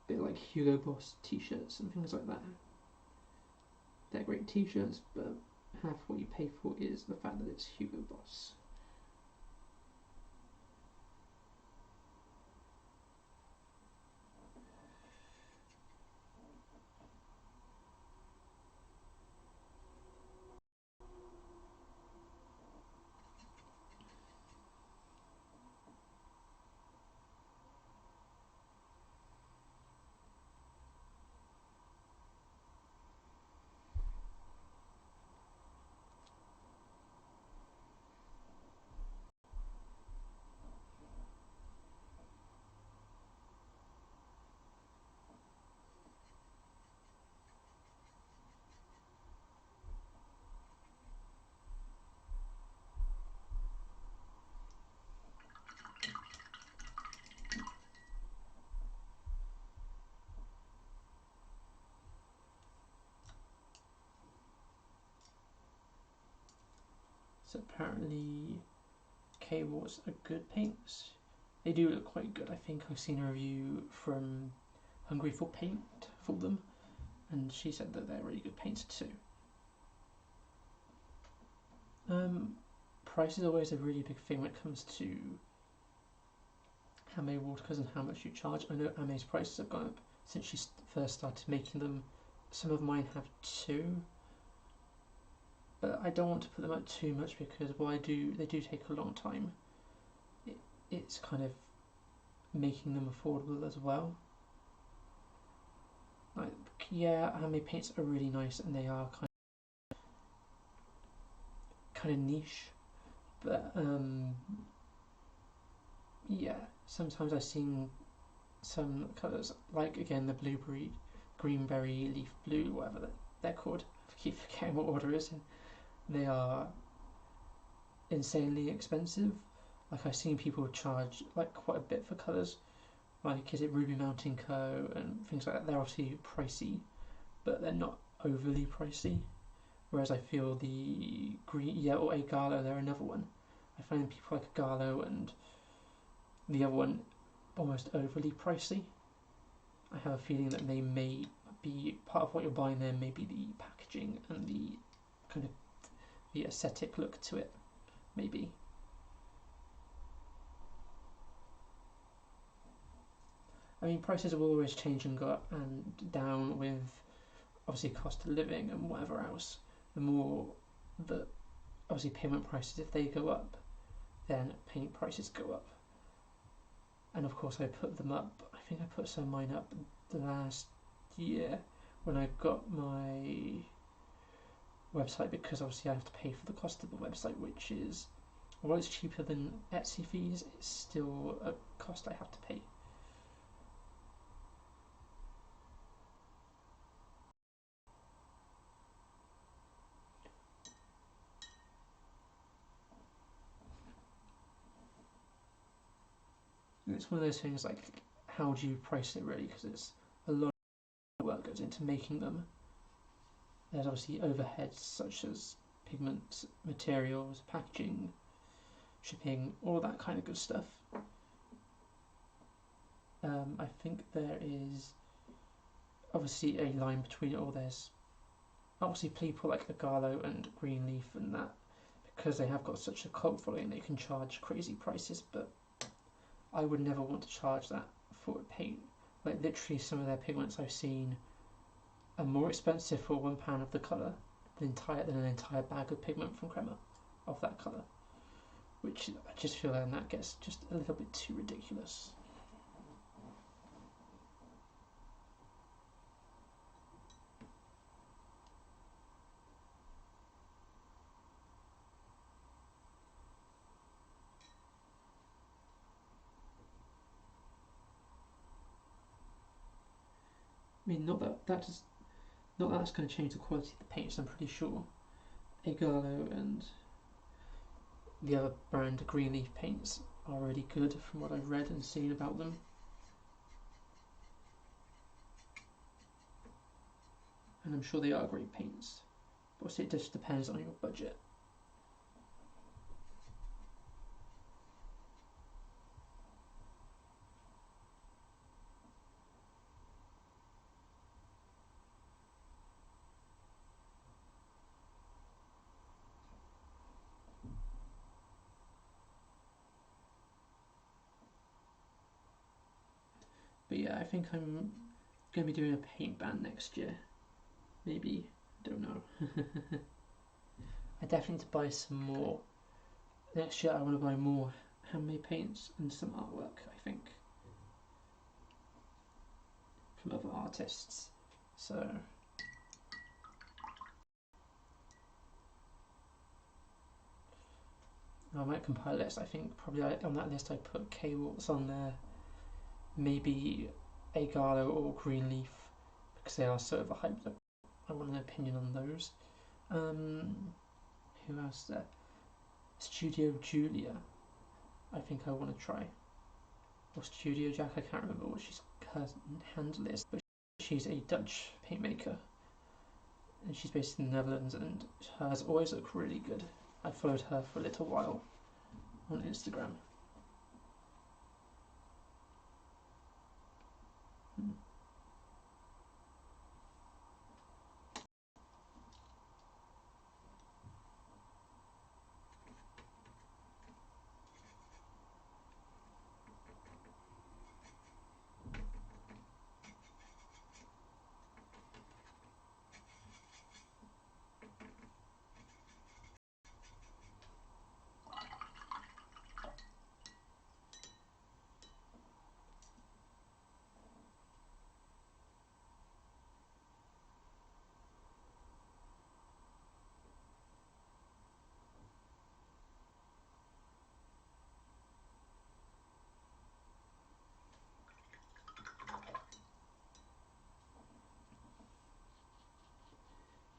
A bit like Hugo Boss t-shirts and things like that. They're great t-shirts, but half what you pay for is the fact that it's Hugo Boss. So apparently K-Warts are good paints. They do look quite good. I think I've seen a review from Hungry for Paint for them, and she said that they're really good paints too. Price is always a really big thing when it comes to Amé watercolours and how much you charge. I know Amé's prices have gone up since she first started making them. Some of mine have too, but I don't want to put them up too much because they do take a long time. It's kind of making them affordable as well. Like, yeah, Amé paints are really nice and they are kind of niche, but yeah, sometimes I've seen some colours, like again the blueberry, greenberry, leaf blue, whatever they're called. I keep forgetting what order it is in. They are insanely expensive. Like I've seen people charge like quite a bit for colours. Like, is it Ruby Mountain Co. and things like that? They're obviously pricey, but they're not overly pricey. Whereas I feel the green, yeah, or Agalo, they're another one. I find people like Agalo and the other one almost overly pricey. I have a feeling that they may be part of what you're buying there, maybe the packaging and the kind of the aesthetic look to it, maybe. I mean, prices will always change and go up and down with obviously cost of living and whatever else. The more that obviously payment prices, if they go up, then paint prices go up. And of course I put them up, I think I put some of mine up last year when I got my website, because obviously I have to pay for the cost of the website, which is, while it's cheaper than Etsy fees, it's still a cost I have to pay. And it's one of those things like, how do you price it really? Because it's a lot of work goes into making them. There's obviously overheads such as pigments, materials, packaging, shipping, all that kind of good stuff. I think there is obviously a line between it all. There's obviously people like Agalo and Greenleaf and that, because they have got such a cult following, they can charge crazy prices, but I would never want to charge that for paint. Like literally some of their pigments I've seen are more expensive for £1 of the colour an entire bag of pigment from Crema of that colour, which I just feel then that gets just a little bit too ridiculous. I mean, not that that's going to change the quality of the paints. I'm pretty sure Egalo and the other brand Greenleaf paints are really good from what I've read and seen about them. And I'm sure they are great paints. But obviously it just depends on your budget. But yeah, I think I'm going to be doing a paint ban next year. Maybe, don't know. I definitely need to buy some more. Next year I want to buy more handmade paints and some artwork, I think, from other artists. So I might compile a list. I think probably on that list I put K-Waltz on there, maybe Egalo or Greenleaf, because they are sort of a hype that I want an opinion on those. Who else there? Studio Julia, I think I want to try. Or Studio Jack, I can't remember what her handle is, but she's a Dutch paint maker. And she's based in the Netherlands, and hers always look really good. I followed her for a little while on Instagram.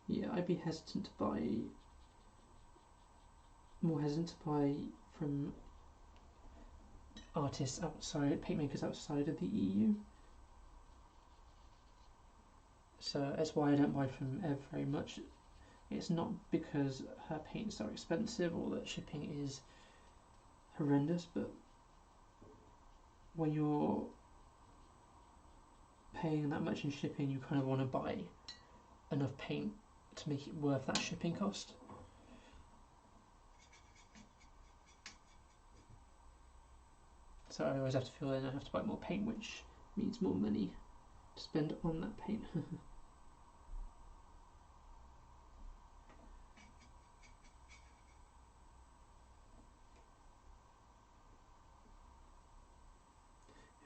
Yeah, I'd be more hesitant to buy from artists outside, paint makers outside of the EU. So that's why I don't buy from Ev very much. It's not because her paints are expensive or that shipping is horrendous, but when you're paying that much in shipping, you kind of want to buy enough paint to make it worth that shipping cost. So I always have to feel then I have to buy more paint, which means more money to spend on that paint.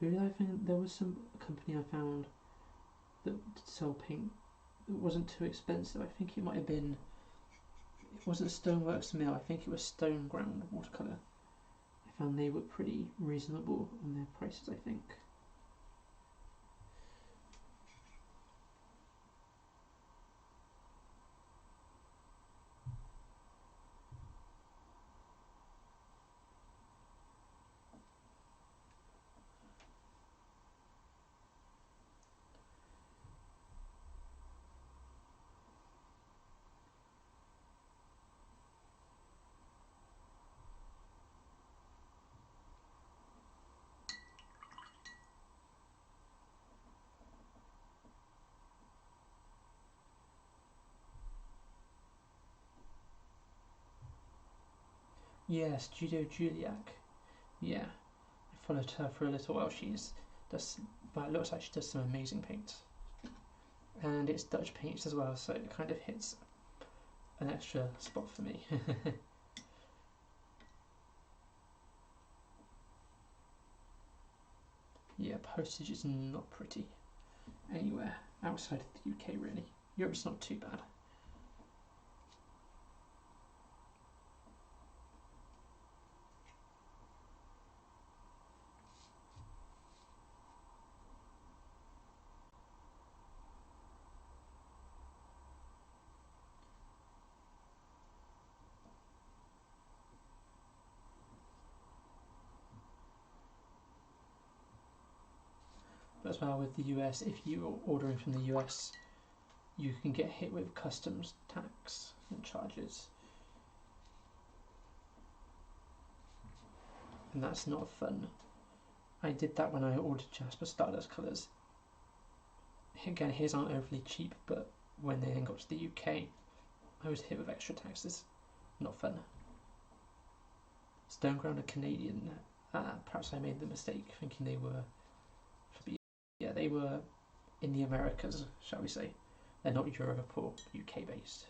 Who did I find? There was some company I found that did sell paint that wasn't too expensive. I think it might have been, it wasn't Stoneworks Mill, I think it was Stone Ground Watercolour. I found they were pretty reasonable on their prices, I think. Yeah, Studio Juliac. Yeah, I followed her for a little while. But it looks like she does some amazing paints. And it's Dutch paints as well, so it kind of hits an extra spot for me. Yeah, postage is not pretty anywhere outside of the UK really. Europe's not too bad. But as well with the US, if you're ordering from the US, you can get hit with customs tax and charges. And that's not fun. I did that when I ordered Jasper Stardust colours. Again, his aren't overly cheap, but when they then got to the UK, I was hit with extra taxes. Not fun. Stoneground are Canadian. Perhaps I made the mistake thinking they were... Yeah, they were in the Americas, shall we say. They're not Europe or UK based.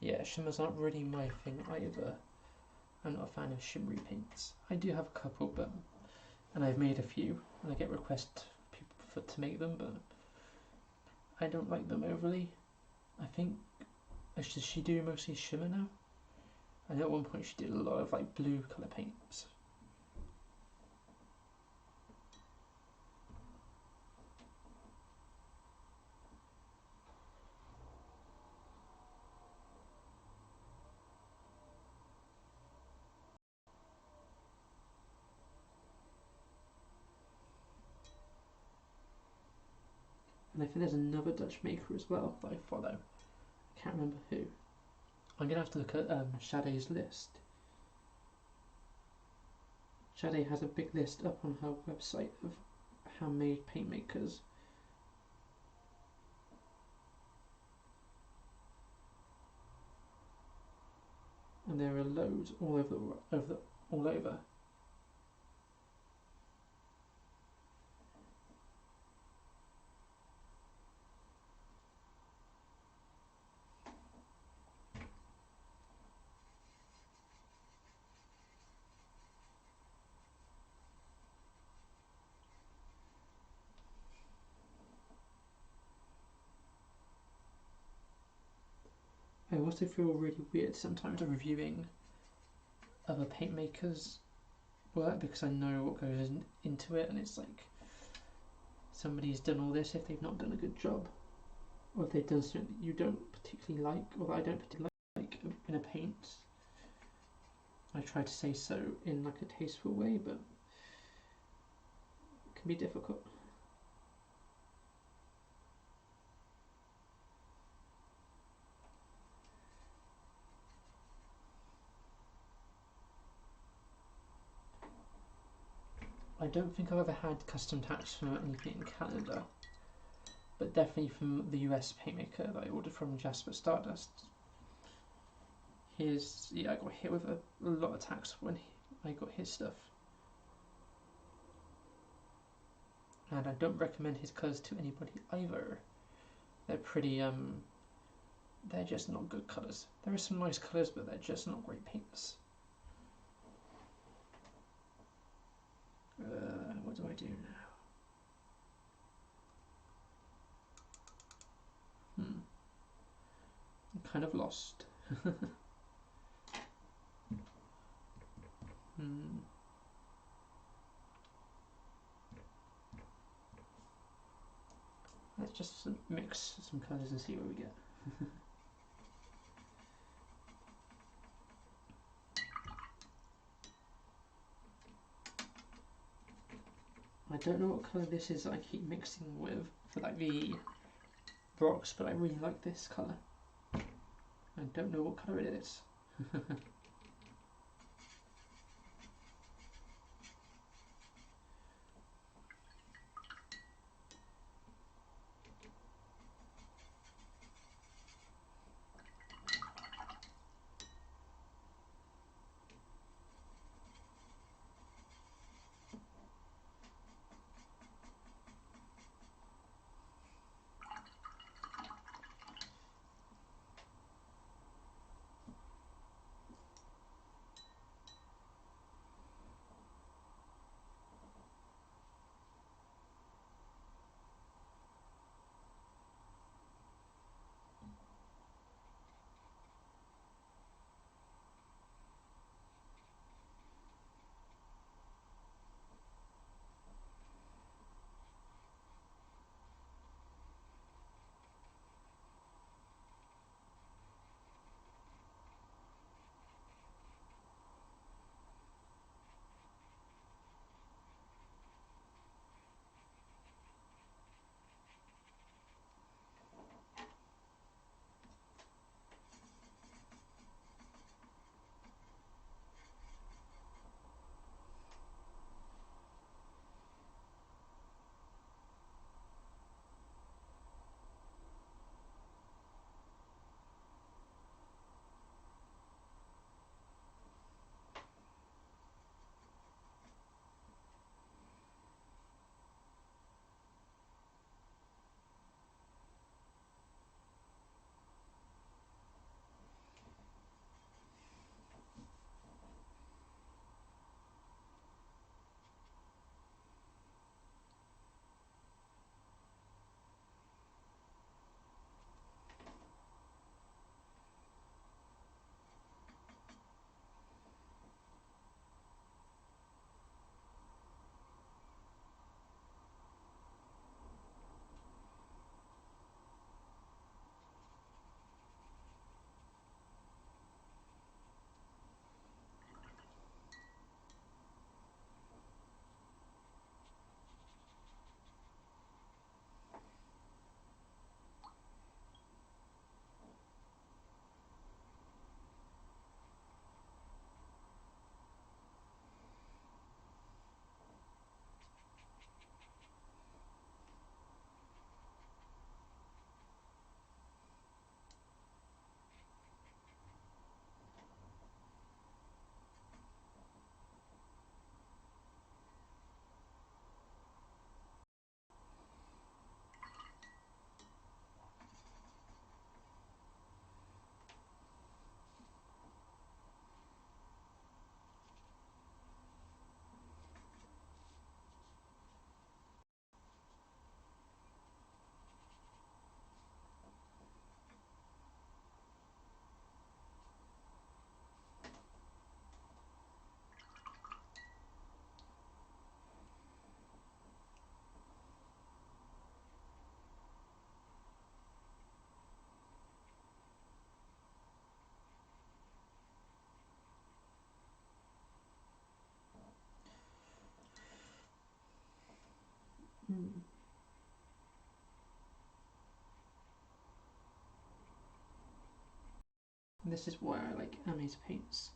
Yeah, shimmers aren't really my thing either. I'm not a fan of shimmery paints. I do have a couple, and I've made a few, and I get requests to make them, but I don't like them overly. I think, does she do mostly shimmer now? I know at one point she did a lot of like blue colour paints. And I think there's another Dutch maker as well that I follow. I can't remember who. I'm going to have to look at Shaday's list. Shaday has a big list up on her website of handmade paint makers. And there are loads all over. I also feel really weird sometimes reviewing other paint makers' work because I know what goes into it, and it's like somebody's done all this if they've not done a good job, or if they've done something that you don't particularly like, or that I don't particularly like in a paint. I try to say so in like a tasteful way, but it can be difficult. I don't think I've ever had custom tax from anything in Canada, but definitely from the US paintmaker that I ordered from, Jasper Stardust. I got hit with a lot of tax when I got his stuff. And I don't recommend his colours to anybody either. They're pretty, they're just not good colours. There are some nice colours, but they're just not great paints. what do I do now? I'm kind of lost. Let's just mix some colours and see what we get. I don't know what colour this is that I keep mixing with for like the rocks, but I really like this colour. I don't know what colour it is. This is why I like Ame's paints.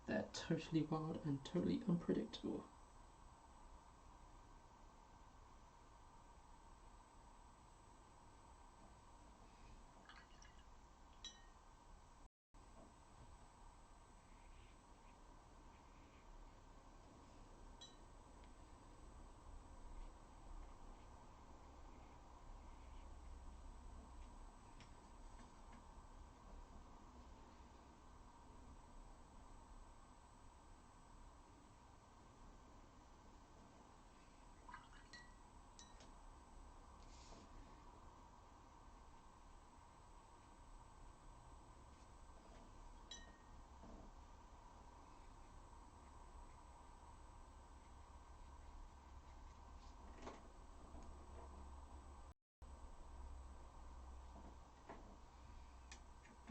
They're totally wild and totally unpredictable.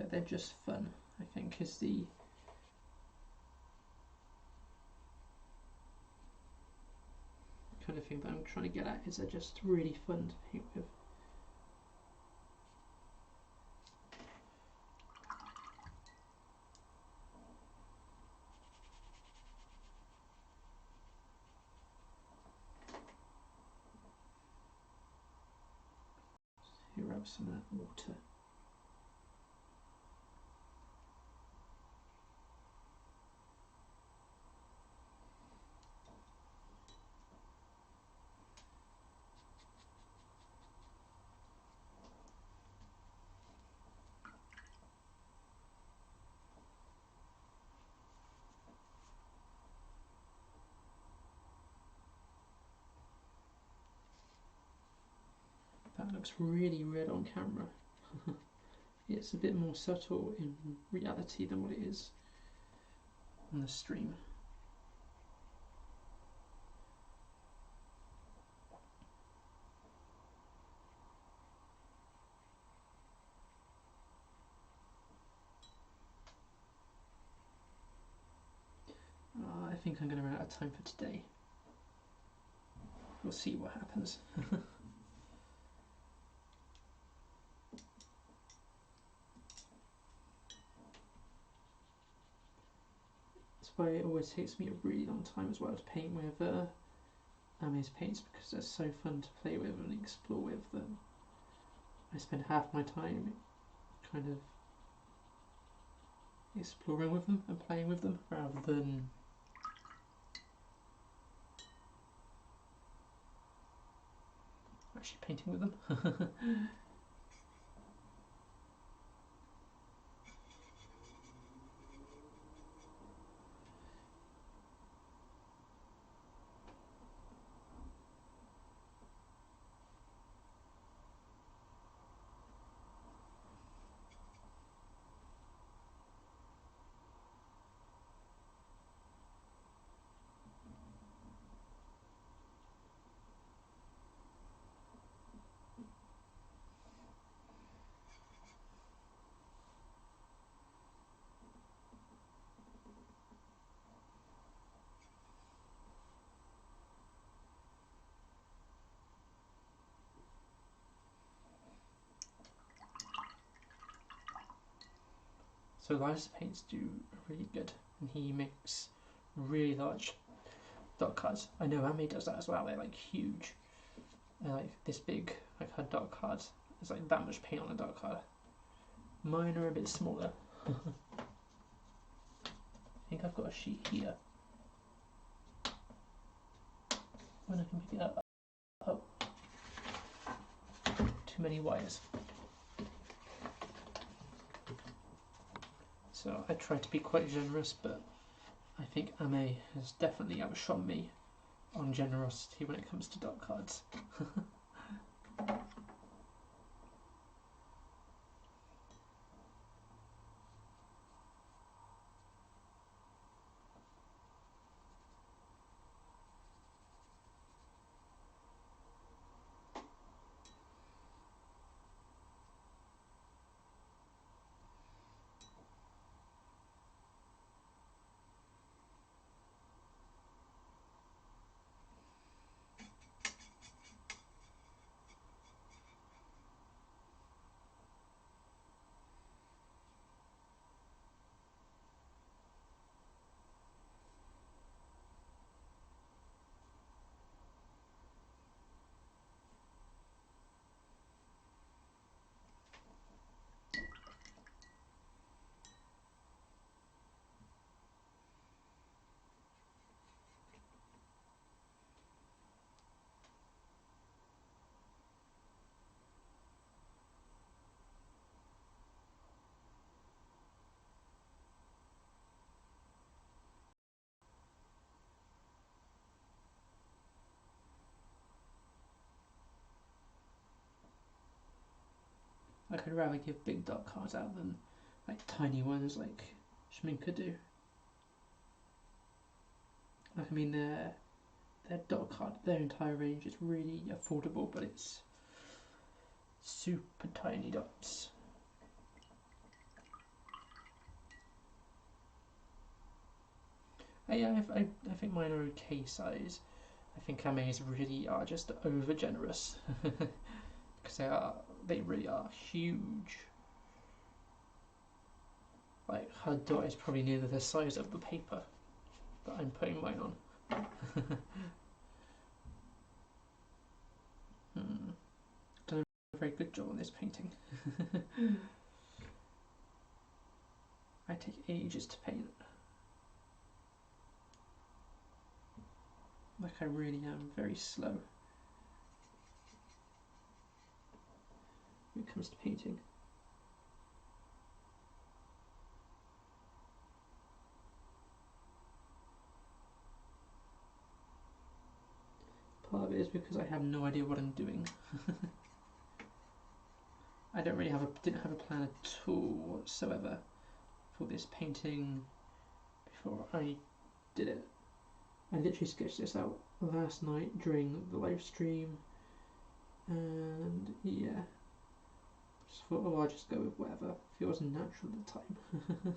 Like, they're just fun, I think, is the kind of thing that I'm trying to get at, is they're just really fun to paint with. Here, rub some of that water. That looks really red on camera. It's a bit more subtle in reality than what it is on the stream. I think I'm going to run out of time for today. We'll see what happens. That's why it always takes me a really long time as well to paint with Ame's paints, because they're so fun to play with and explore with them. I spend half my time kind of exploring with them and playing with them rather than actually painting with them. So Elijah's paints do really good, and he makes really large dot cards. I know Ame does that as well. They're like huge. They're like this big, like her dot cards. It's like that much paint on a dot card. Mine are a bit smaller. I think I've got a sheet here. When I can pick it up. Oh, too many wires. So I try to be quite generous, but I think Ame has definitely outshone me on generosity when it comes to dot cards. I could rather give big dot cards out than like tiny ones like Schminke do. Like, I mean, their dot card, their entire range is really affordable, but it's super tiny dots. I think mine are okay size. I think Ame's really are just over generous because they really are huge. Like her dot is probably nearly the size of the paper that I'm putting mine on. Done a very good job on this painting. I take ages to paint. Like I really am very slow when it comes to painting. Part of it is because I have no idea what I'm doing. I didn't have a plan at all whatsoever for this painting before I did it. I literally sketched this out last night during the live stream, and yeah, just thought, oh, I'll just go with whatever feels natural at the time.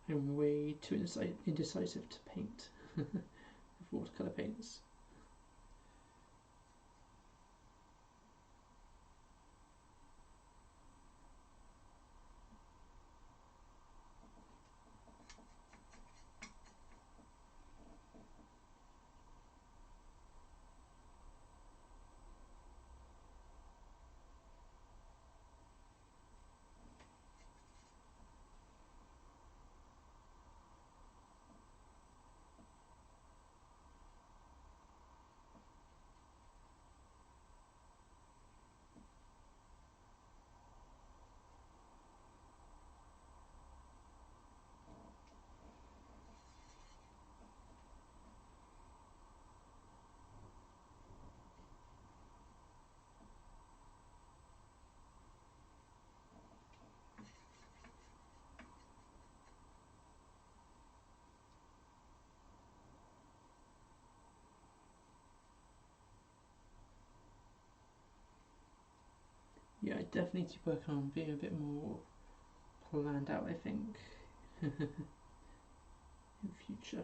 I'm way too indecisive to paint with watercolour paints. Yeah, I definitely need to work on being a bit more planned out, I think, in future.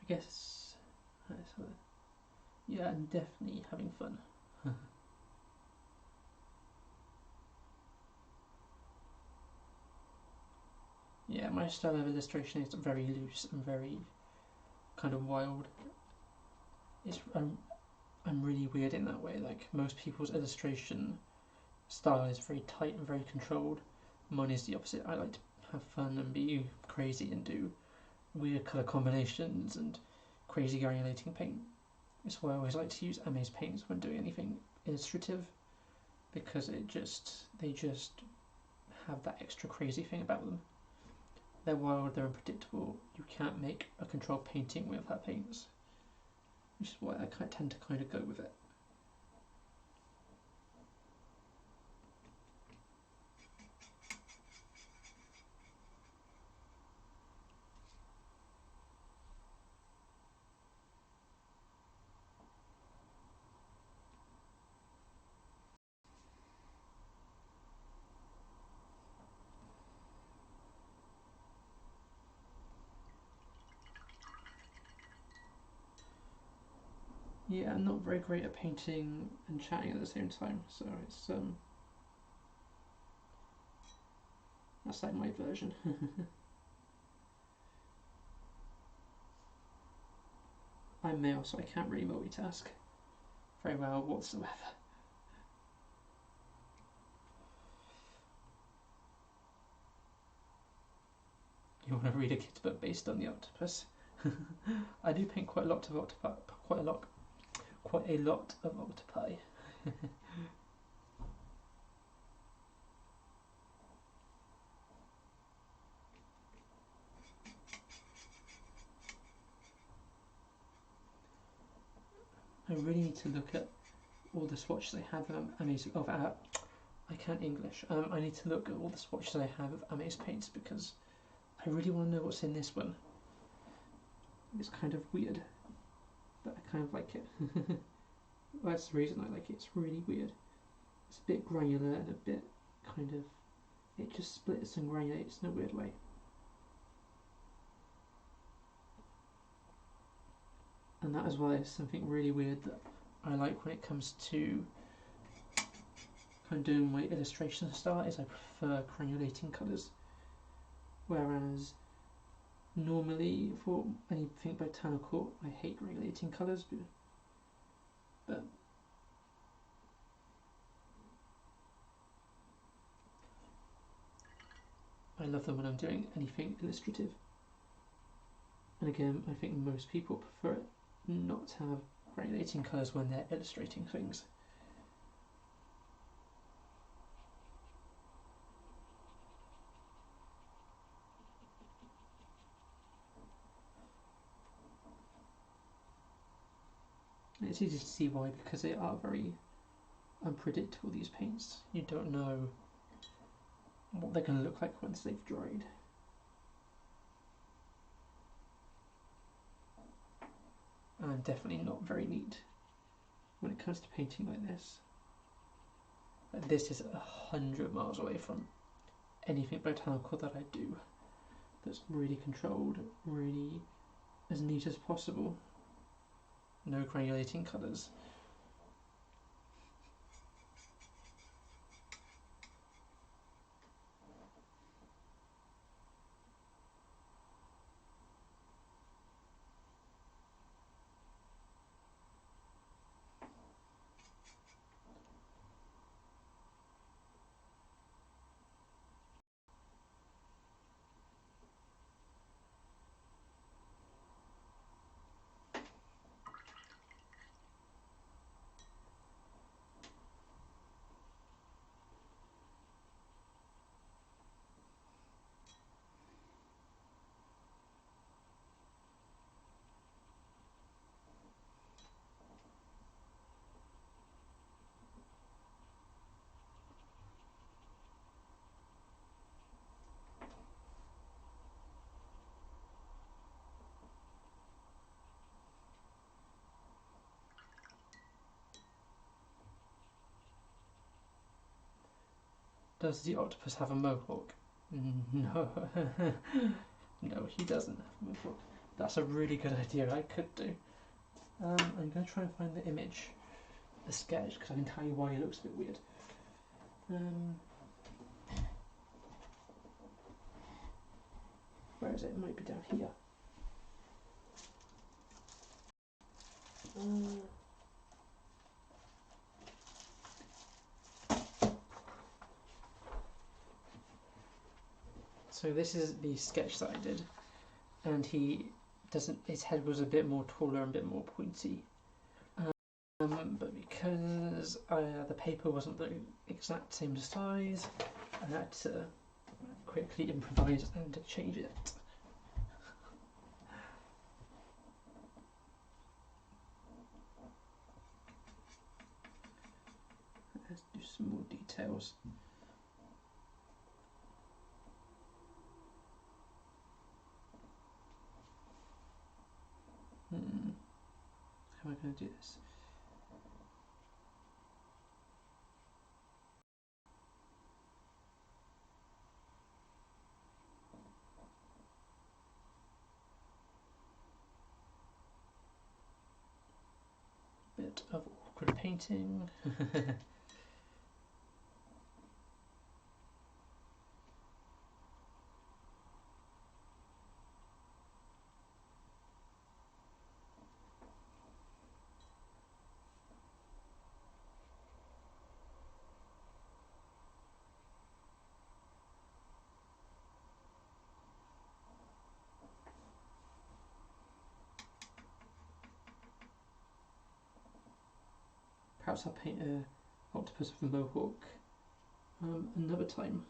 I guess, yeah, I'm definitely having fun. Yeah, my style of illustration is very loose and very kind of wild. I'm really weird in that way. Like most people's illustration style is very tight and very controlled. Mine is the opposite. I like to have fun and be crazy and do weird colour combinations and crazy granulating paint. It's why I always like to use Ame's paints when doing anything illustrative, because they just have that extra crazy thing about them. They're wild, they're unpredictable. You can't make a controlled painting with her paints, which is why I tend to kind of go with it. Yeah, I'm not very great at painting and chatting at the same time, so it's that's like my version. I'm male, so I can't really multitask very well whatsoever. You want to read a kid's book based on the octopus? I do paint quite a lot of octopi. Quite a lot of octopi. I really need to look at all the swatches I have of I can't English. I need to look at all the swatches I have of Amaze paints because I really want to know what's in this one. It's kind of weird, but I kind of like it. Well, that's the reason I like it. It's really weird. It's a bit granular and a bit kind of. It just splits and granulates in a weird way. And that as well is something really weird that I like when it comes to kind of doing my illustration style is I prefer granulating colours, whereas normally for anything botanical I hate granulating colours, but I love them when I'm doing anything illustrative. And again, I think most people prefer it not to have granulating colours when they're illustrating things. And it's easy to see why, because they are very unpredictable, these paints. You don't know what they're going to look like once they've dried. And I'm definitely not very neat when it comes to painting like this. Like this is 100 miles away from anything botanical that I do that's really controlled, really as neat as possible. No granulating colours. Does the octopus have a mohawk? No. No, he doesn't have a mohawk. That's a really good idea I could do. I'm going to try and find the image, the sketch, because I can tell you why it looks a bit weird. Where is it? It might be down here. So this is the sketch that I did, and his head was a bit more taller and a bit more pointy. But because the paper wasn't the exact same size, I had to quickly improvise and change it. Let's do some more details. How am I going to do this? bit of awkward painting. Perhaps I'll paint a octopus with a mohawk another time.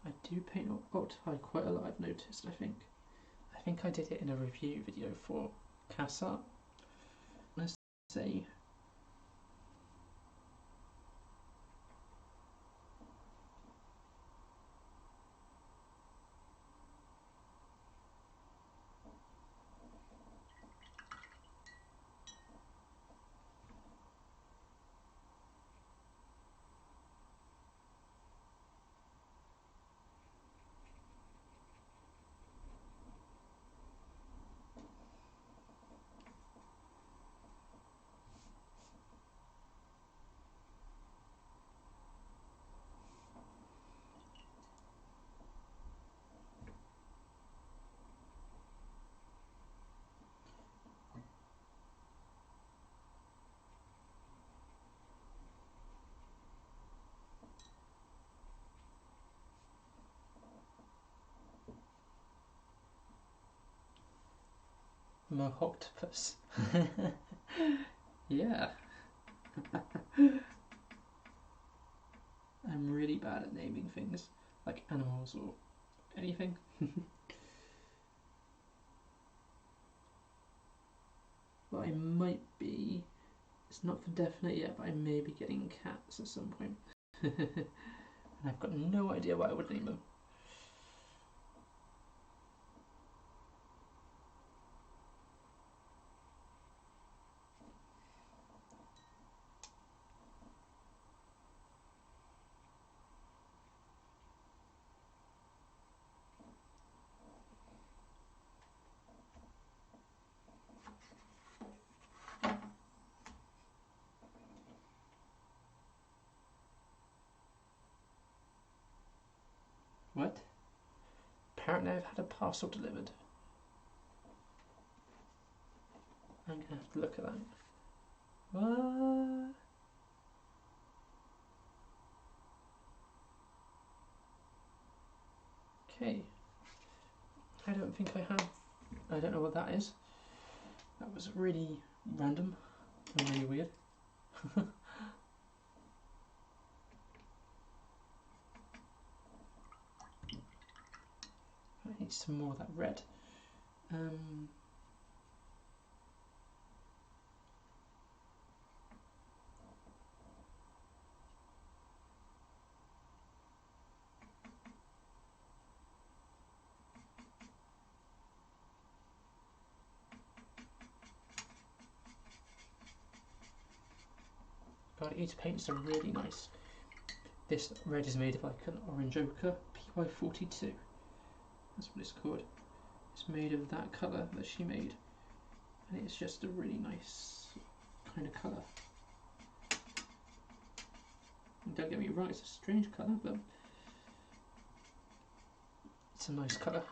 I do paint octopi quite a lot, I've noticed, I think. I think I did it in a review video for CASART. Let's say Mohoctopus. Yeah. I'm really bad at naming things, like animals or anything. But I might be, it's not for definite yet, but I may be getting cats at some point. And I've got no idea what I would name them. What? Apparently I've had a parcel delivered. I'm gonna have to look at that. What? Okay. I don't think I have. I don't know what that is. That was really random and really weird. I need some more of that red. God, each paints are really nice. This red is made of like an orange ochre, PY42. That's what it's called. It's made of that colour that she made. And it's just a really nice kind of colour. And don't get me wrong, it's a strange colour, but it's a nice colour.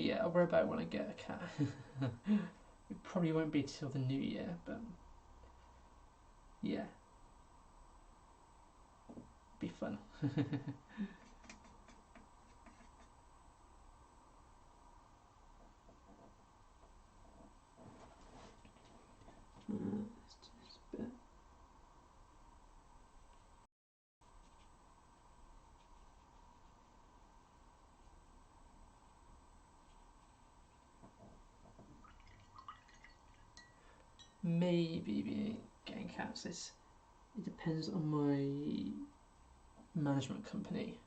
Yeah, I'll worry about it when I get a cat. It probably won't be till the new year, but yeah, be fun. Maybe getting cats. It depends on my management company.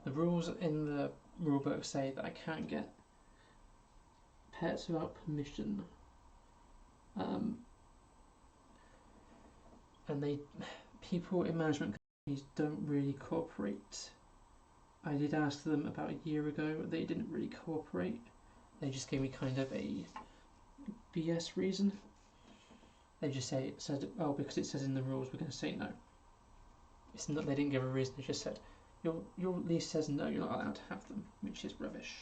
The rules in the rulebook say that I can't get pets without permission. And people in management companies don't really cooperate. I did ask them about a year ago, they didn't really cooperate. They just gave me kind of a BS reason. They just said, oh, because it says in the rules, we're going to say no. It's not. They didn't give a reason. They just said, your lease says no, you're not allowed to have them, which is rubbish.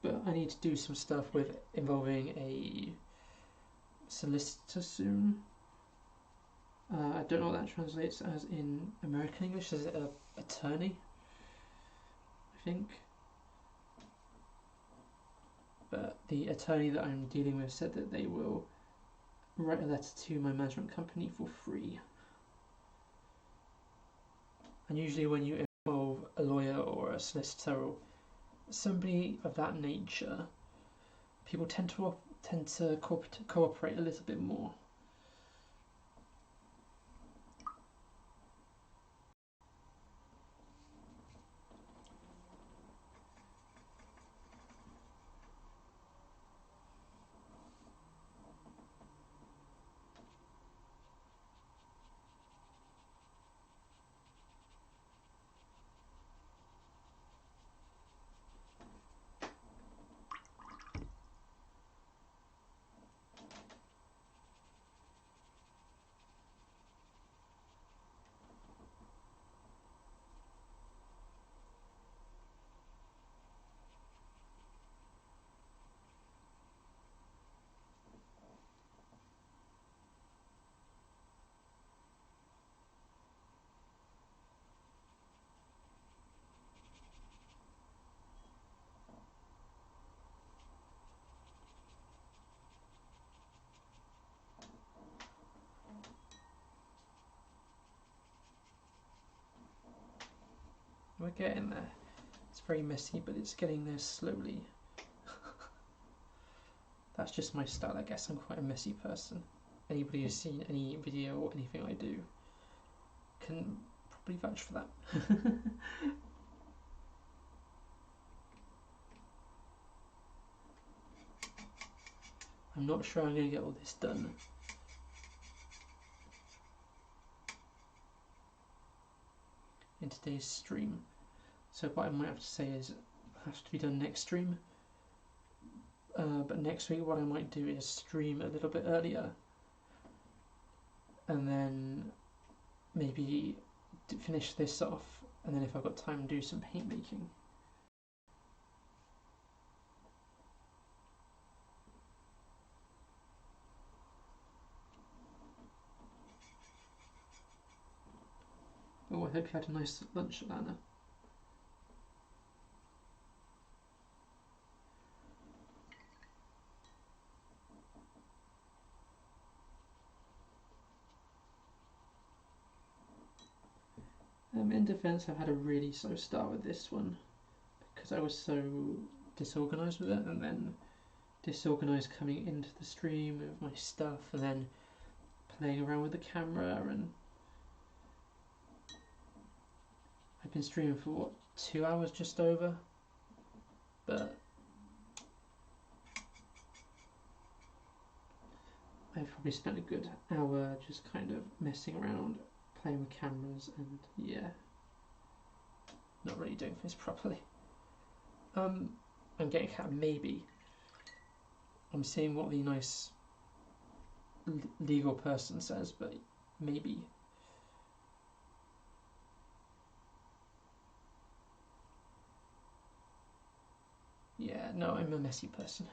But I need to do some stuff involving a solicitor soon. I don't know what that translates as in American English. Is it an attorney? I think. But the attorney that I'm dealing with said that they will write a letter to my management company for free. And usually when you involve a lawyer or a solicitor or somebody of that nature, people tend to cooperate a little bit more. We're getting there. It's very messy, but it's getting there slowly. That's just my style, I guess. I'm quite a messy person. Anybody who's seen any video or anything I do can probably vouch for that. I'm not sure I'm going to get all this done in today's stream. So what I might have to say is it has to be done next stream. But next week what I might do is stream a little bit earlier and then maybe finish this off, and then if I've got time do some paint making. Oh, I hope you had a nice lunch, Alana. In defence, I've had a really slow start with this one because I was so disorganised with it, and then disorganised coming into the stream with my stuff, and then playing around with the camera, and I've been streaming for what, 2 hours just over, but I've probably spent a good hour just kind of messing around, playing with cameras, and yeah, not really doing things properly. I'm getting a cat, maybe. I'm seeing what the nice legal person says, but maybe. Yeah, no, I'm a messy person.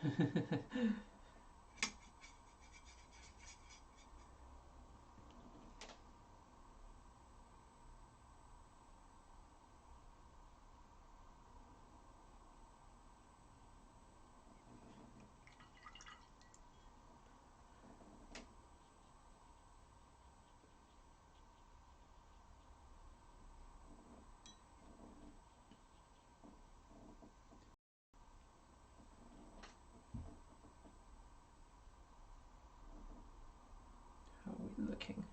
How are we looking?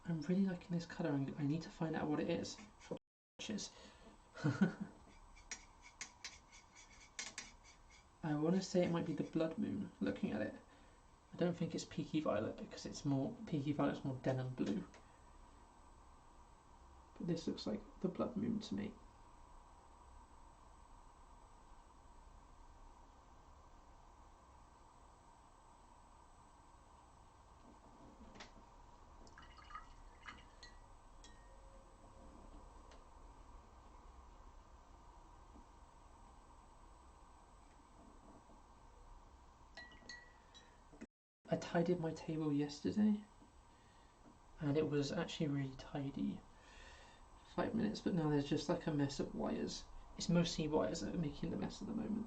I'm really liking this colour and I need to find out what it is. I want to say it might be the Blood Moon, looking at it. I don't think it's Peaky Violet because it's more, Peaky Violet's more denim blue. But this looks like the Blood Moon to me. I tidied my table yesterday and it was actually really tidy. 5 minutes, but now there's just like a mess of wires. It's mostly wires that are making the mess at the moment.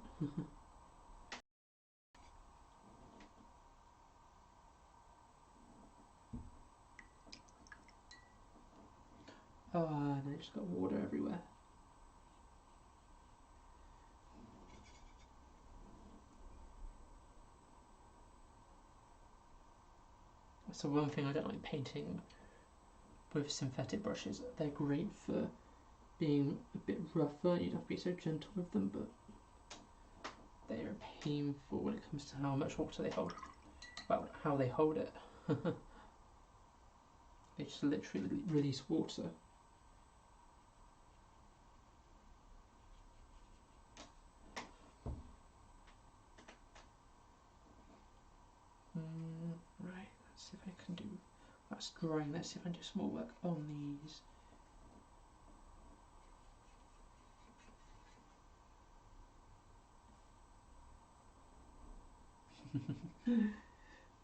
Oh, and I just got water everywhere. So one thing I don't like painting with synthetic brushes. They're great for being a bit rougher, you don't have to be so gentle with them, but they are painful when it comes to how much water they hold. Well, how they hold it. They just literally release water. Right, let's see if I can do... That's drying, let's see if I can do some more work on these.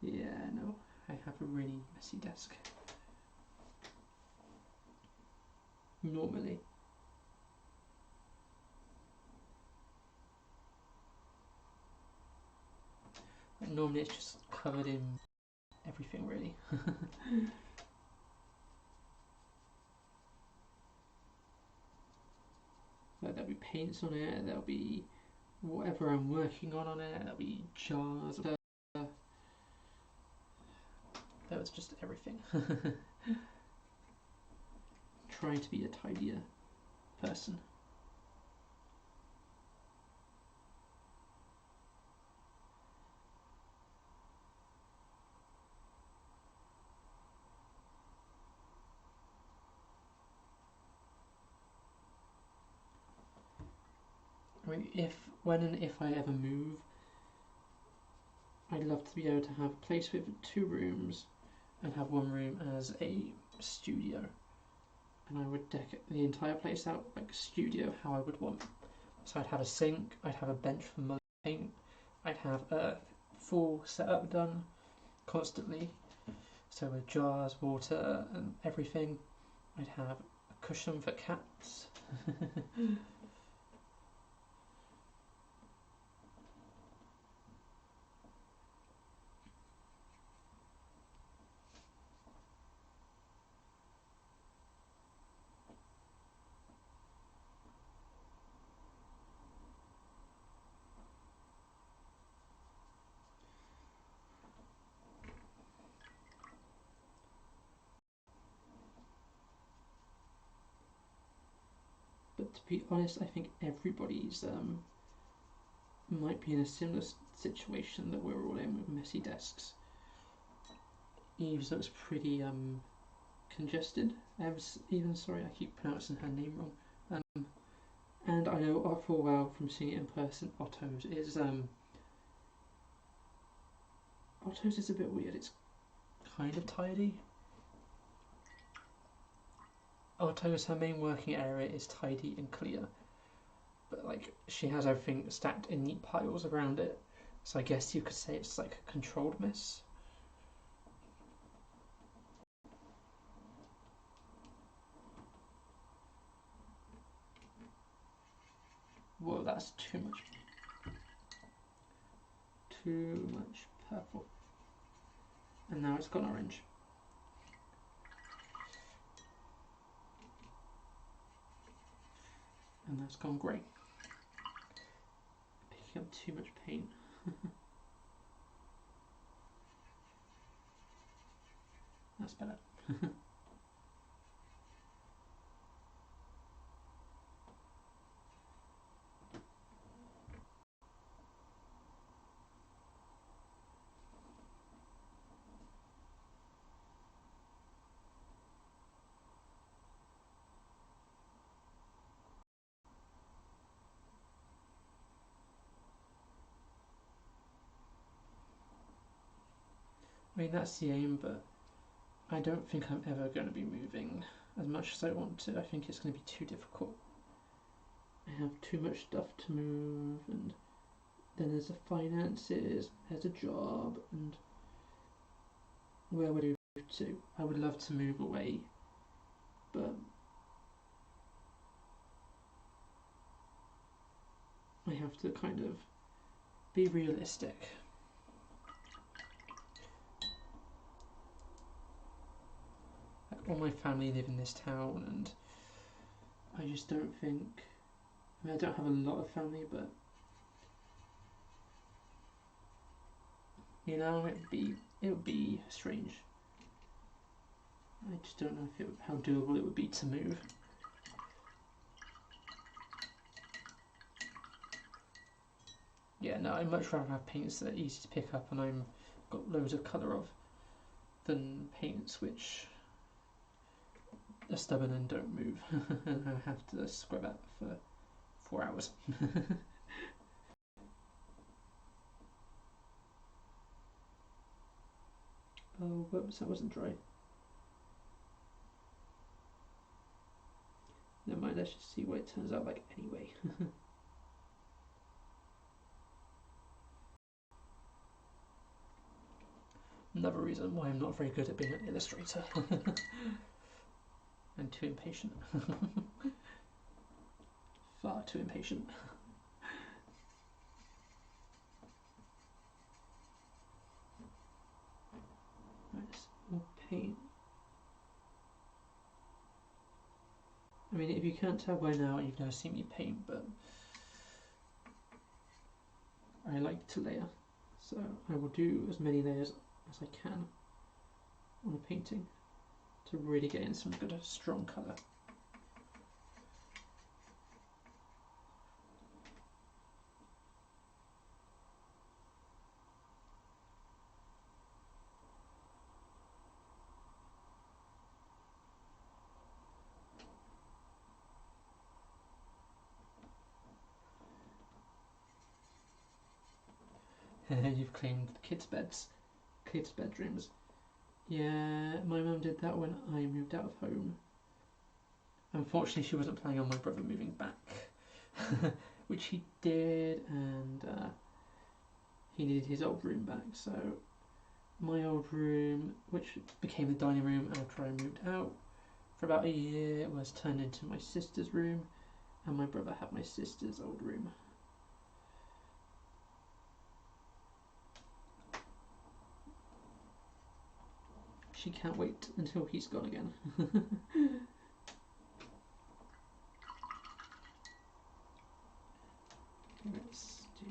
Yeah, no, I have a really messy desk. Normally. Normally it's just covered in everything, really. There'll be paints on it, there'll be whatever I'm working on it, there'll be jars of stuff. That was just everything. Trying to be a tidier person. I mean, when and if I ever move, I'd love to be able to have a place with 2 rooms and have one room as a studio. And I would deck the entire place out like a studio, how I would want. So I'd have a sink, I'd have a bench for my paint, I'd have a full setup done constantly. So with jars, water and everything. I'd have a cushion for cats. But to be honest, I think everybody's might be in a similar situation that we're all in with messy desks. Eve's looks pretty congested. Sorry, I keep pronouncing her name wrong. And I know full well from seeing it in person, Otto's Otto's is a bit weird. It's kind of tidy. Otto's, her main working area is tidy and clear, but like she has everything stacked in neat piles around it. So I guess you could say it's like a controlled mess. Whoa, that's too much. Too much purple. And now it's gone orange. And that's gone grey. Picking up too much paint. That's better. I mean, that's the aim, but I don't think I'm ever going to be moving as much as I want to. I think it's going to be too difficult. I have too much stuff to move, and then there's the finances, there's a job, and where would I move to? I would love to move away, but I have to kind of be realistic. Like, all my family live in this town, and I just don't think. I mean, I don't have a lot of family, but you know, it would be strange. I just don't know if how doable it would be to move. Yeah, no, I'd much rather have paints that are easy to pick up and I've got loads of colour of than paints which are stubborn and don't move and I have to scrub at for 4 hours. Oh, whoops, that wasn't dry. Never mind, let's just see what it turns out like anyway. Another reason why I'm not very good at being an illustrator. And too impatient. Far too impatient. Right, more paint. I mean, if you can't tell by now, you've never seen me paint, but I like to layer. So I will do as many layers as I can on a painting to really get in some good, strong colour. You've cleaned the kids' beds, kids' bedrooms. Yeah, my mum did that when I moved out of home. Unfortunately, she wasn't planning on my brother moving back, which he did, and he needed his old room back. So my old room, which became the dining room after I moved out for about a year, was turned into my sister's room, and my brother had my sister's old room. She can't wait until he's gone again. Let's do.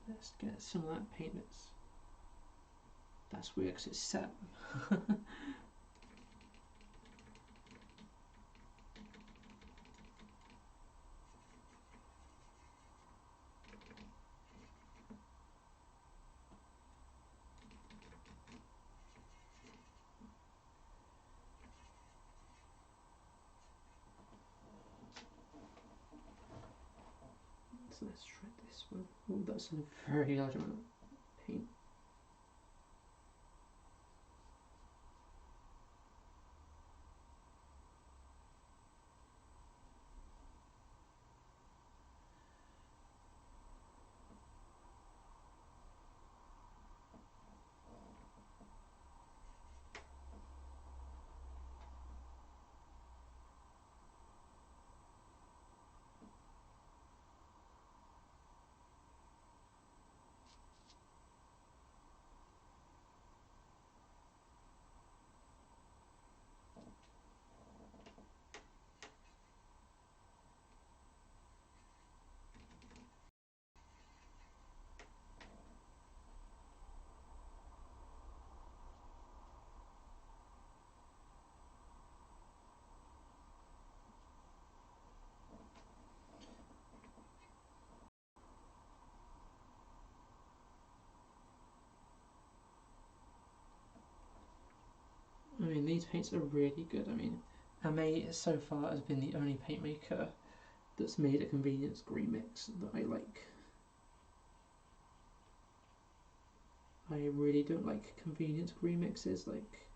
Let's get some of that paint. That's weird because it's set. let's try this one. Oh, that's a very large amount of paint. I mean, these paints are really good. I mean, Amey so far has been the only paint maker that's made a convenience green mix that I like. I really don't like convenience green mixes like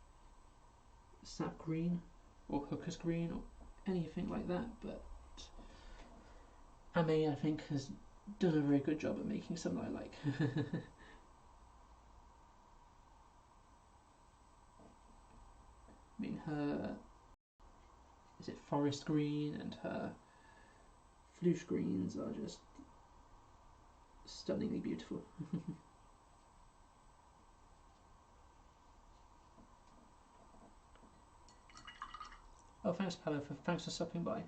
sap green or hooker's green or anything like that, but Amey, I think, has done a very good job at making some that I like. I mean, her, is it forest green and her fluche greens are just stunningly beautiful. Oh, thanks, Paolo, thanks for stopping by.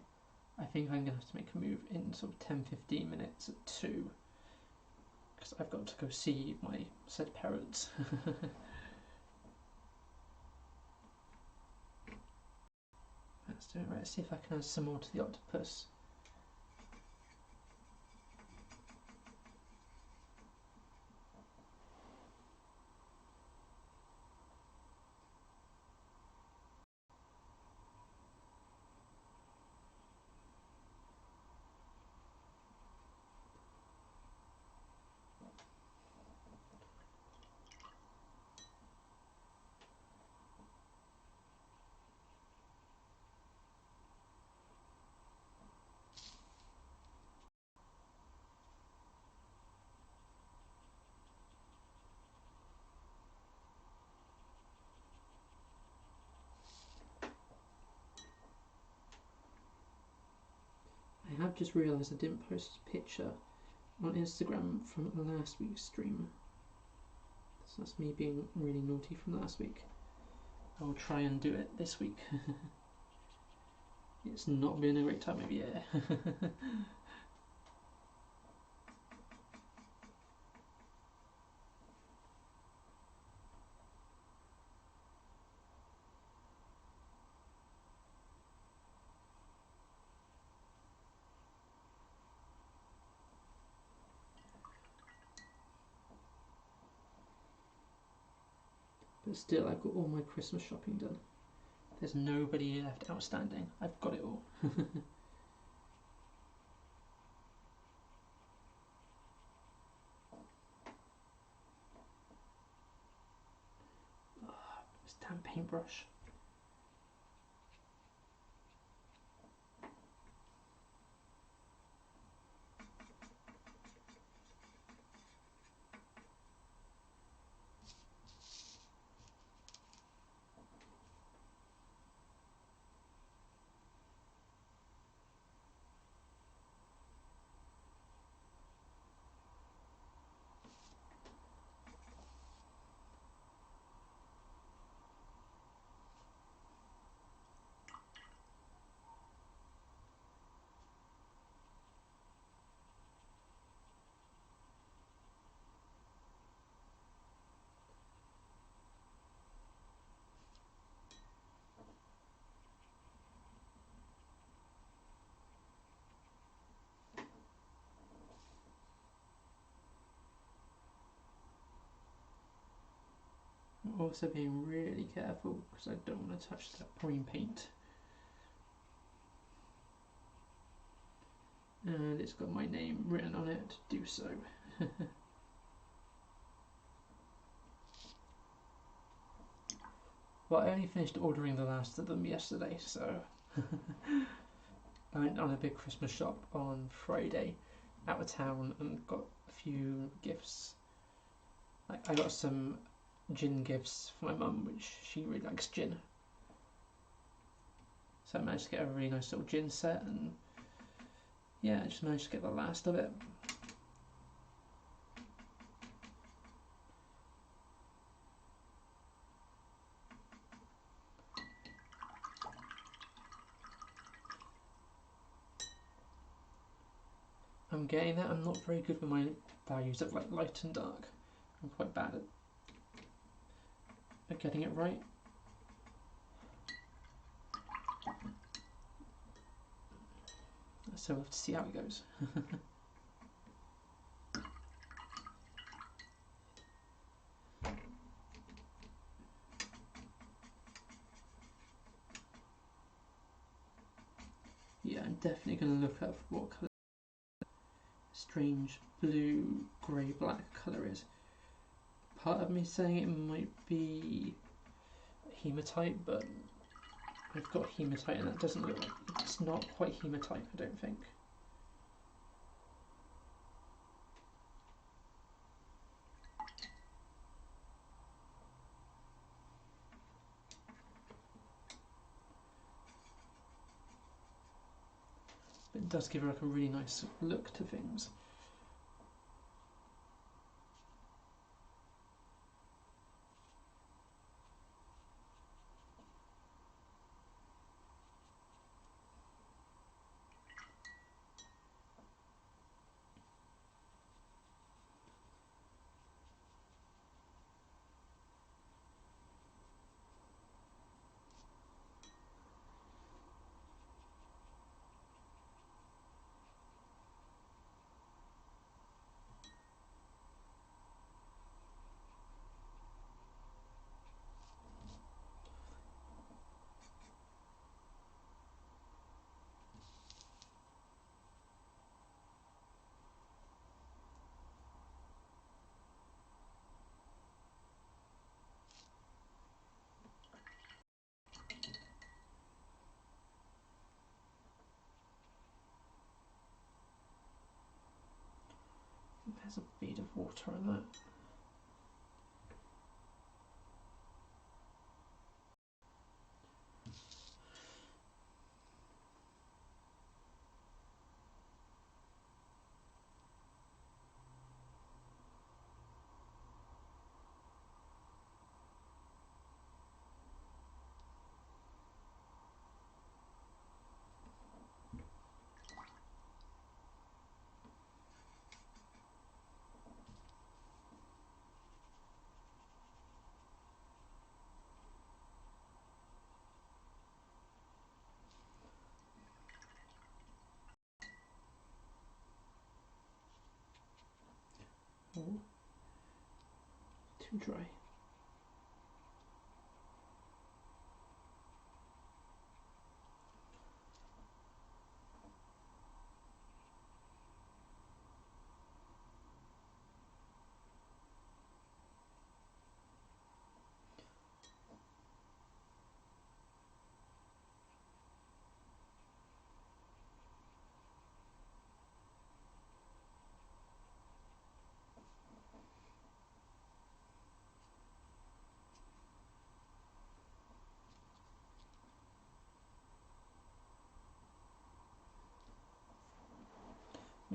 I think I'm going to have to make a move in sort of 10-15 minutes at 2, because I've got to go see my said parents. Let's do it. Right, let's see if I can add some more to the octopus. I have just realised I didn't post a picture on Instagram from last week's stream. So that's me being really naughty from last week. I will try and do it this week. It's not been a great time of year. But still, I've got all my Christmas shopping done. There's nobody left outstanding. I've got it all. This damn paintbrush. I'm also being really careful because I don't want to touch that green paint. And and it's got my name written on it to do so. Well, I only finished ordering the last of them yesterday, so I went on a big Christmas shop on Friday out of town and got a few gifts. Like, I got some gin gifts for my mum, which she really likes gin. So I managed to get a really nice little gin set, and yeah, I just managed to get the last of it. I'm getting that. I'm not very good with my values of like light and dark. I'm quite bad at getting it right. So we'll have to see how it goes. Yeah, I'm definitely going to look up what colour strange blue, grey, black colour is. Part of me saying it might be hematite, but I've got hematite and that doesn't look like, it's not quite hematite, I don't think. But it does give her like a really nice look to things. There's a bead of water on that. Oh, too dry.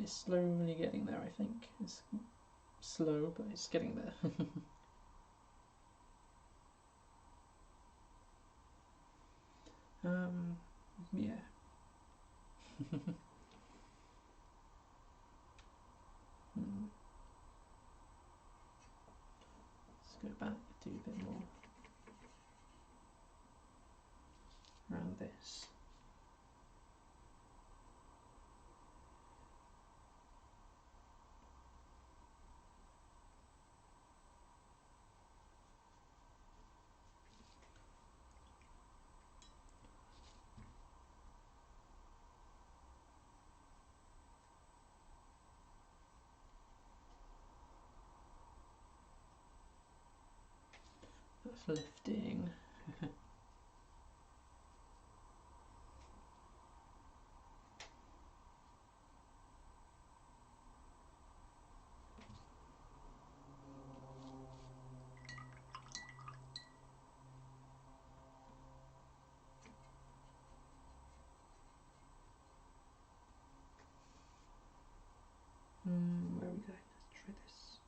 It's slowly getting there, I think. It's slow, but it's getting there. Yeah. Let's go back, do a bit more around this. lifting. Where are we going? Let's try this.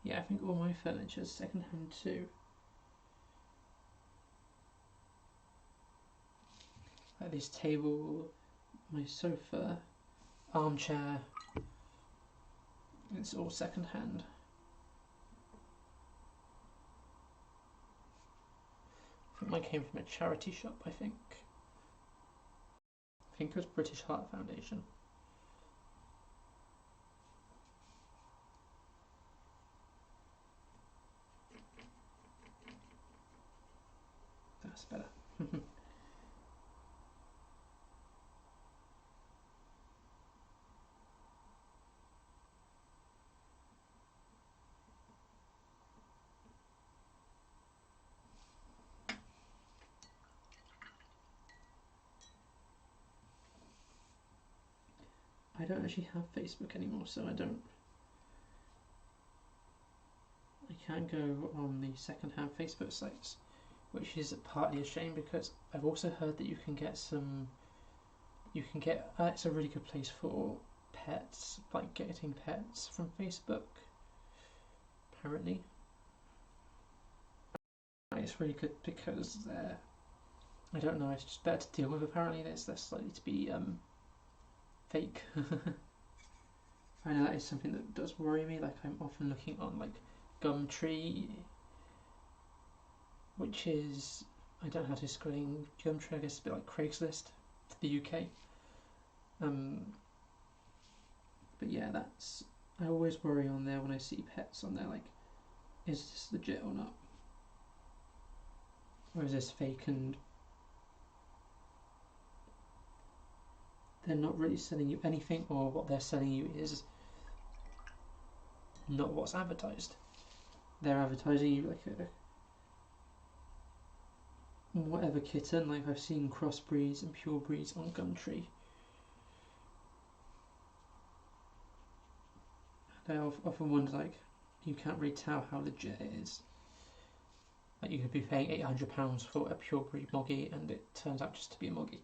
Yeah, I think all my furniture is second hand too. Like this table, my sofa, armchair, it's all second hand. I think mine came from a charity shop, I think. I think it was British Heart Foundation. That's better. I don't actually have Facebook anymore, so I can't go on the second-hand Facebook sites, which is partly a shame because I've also heard that you can get it's a really good place for pets, like getting pets from Facebook, apparently. It's really good because I don't know, it's just better to deal with. Apparently, there's less likely to be fake. I know that is something that does worry me. Like I'm often looking on like Gumtree, which is I don't know how to explain Gumtree. I guess it's a bit like Craigslist to the UK. But yeah, I always worry on there when I see pets on there. Like, is this legit or not, or is this fake? And they're not really selling you anything, or what they're selling you is not what's advertised. They're advertising you like a whatever kitten. Like I've seen crossbreeds and pure breeds on Gumtree. And I often wonder, like, you can't really tell how legit it is. Like you could be paying £800 for a pure breed Moggy, and it turns out just to be a Moggy.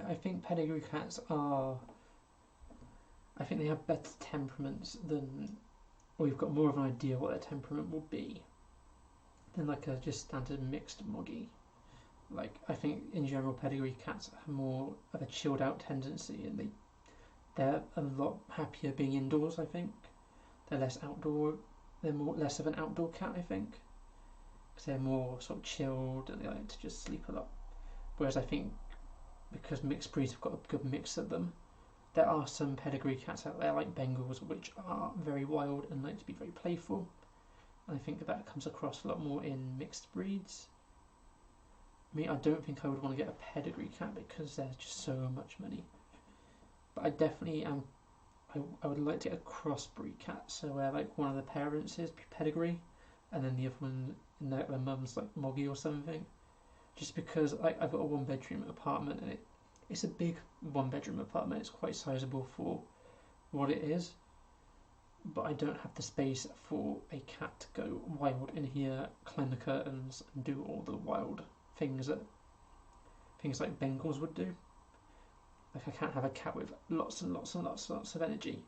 I think pedigree cats are. I think they have better temperaments than. Or you've got more of an idea what their temperament will be than like a just standard mixed moggy. Like I think in general pedigree cats have more of a chilled out tendency, and they're a lot happier being indoors. I think they're less outdoor. They're less of an outdoor cat. I think because they're more sort of chilled and they like to just sleep a lot. Whereas I think because mixed breeds have got a good mix of them, there are some pedigree cats out there like Bengals which are very wild and like to be very playful. I think that comes across a lot more in mixed breeds. I mean, I don't think I would want to get a pedigree cat because there's just so much money. But I definitely am. I would like to get a crossbreed cat, so where like one of the parents is pedigree, and then the other one in their mum's like moggy or something. Just because like I've got a 1-bedroom apartment and it's a big 1-bedroom apartment. It's quite sizable for what it is, but I don't have the space for a cat to go wild in here, climb the curtains, and do all the wild things like Bengals would do. Like I can't have a cat with lots and lots and lots and lots of energy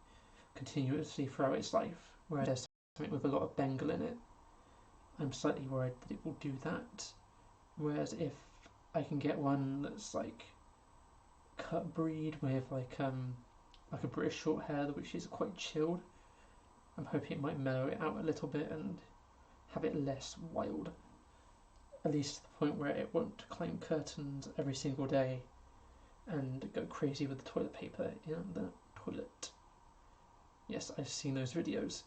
continuously throughout its life. Whereas there's something with a lot of Bengal in it, I'm slightly worried that it will do that. Whereas if I can get one that's like cut breed with like a British short hair which is quite chilled, I'm hoping it might mellow it out a little bit and have it less wild. At least to the point where it won't climb curtains every single day and go crazy with the toilet paper in the toilet. Yes, I've seen those videos.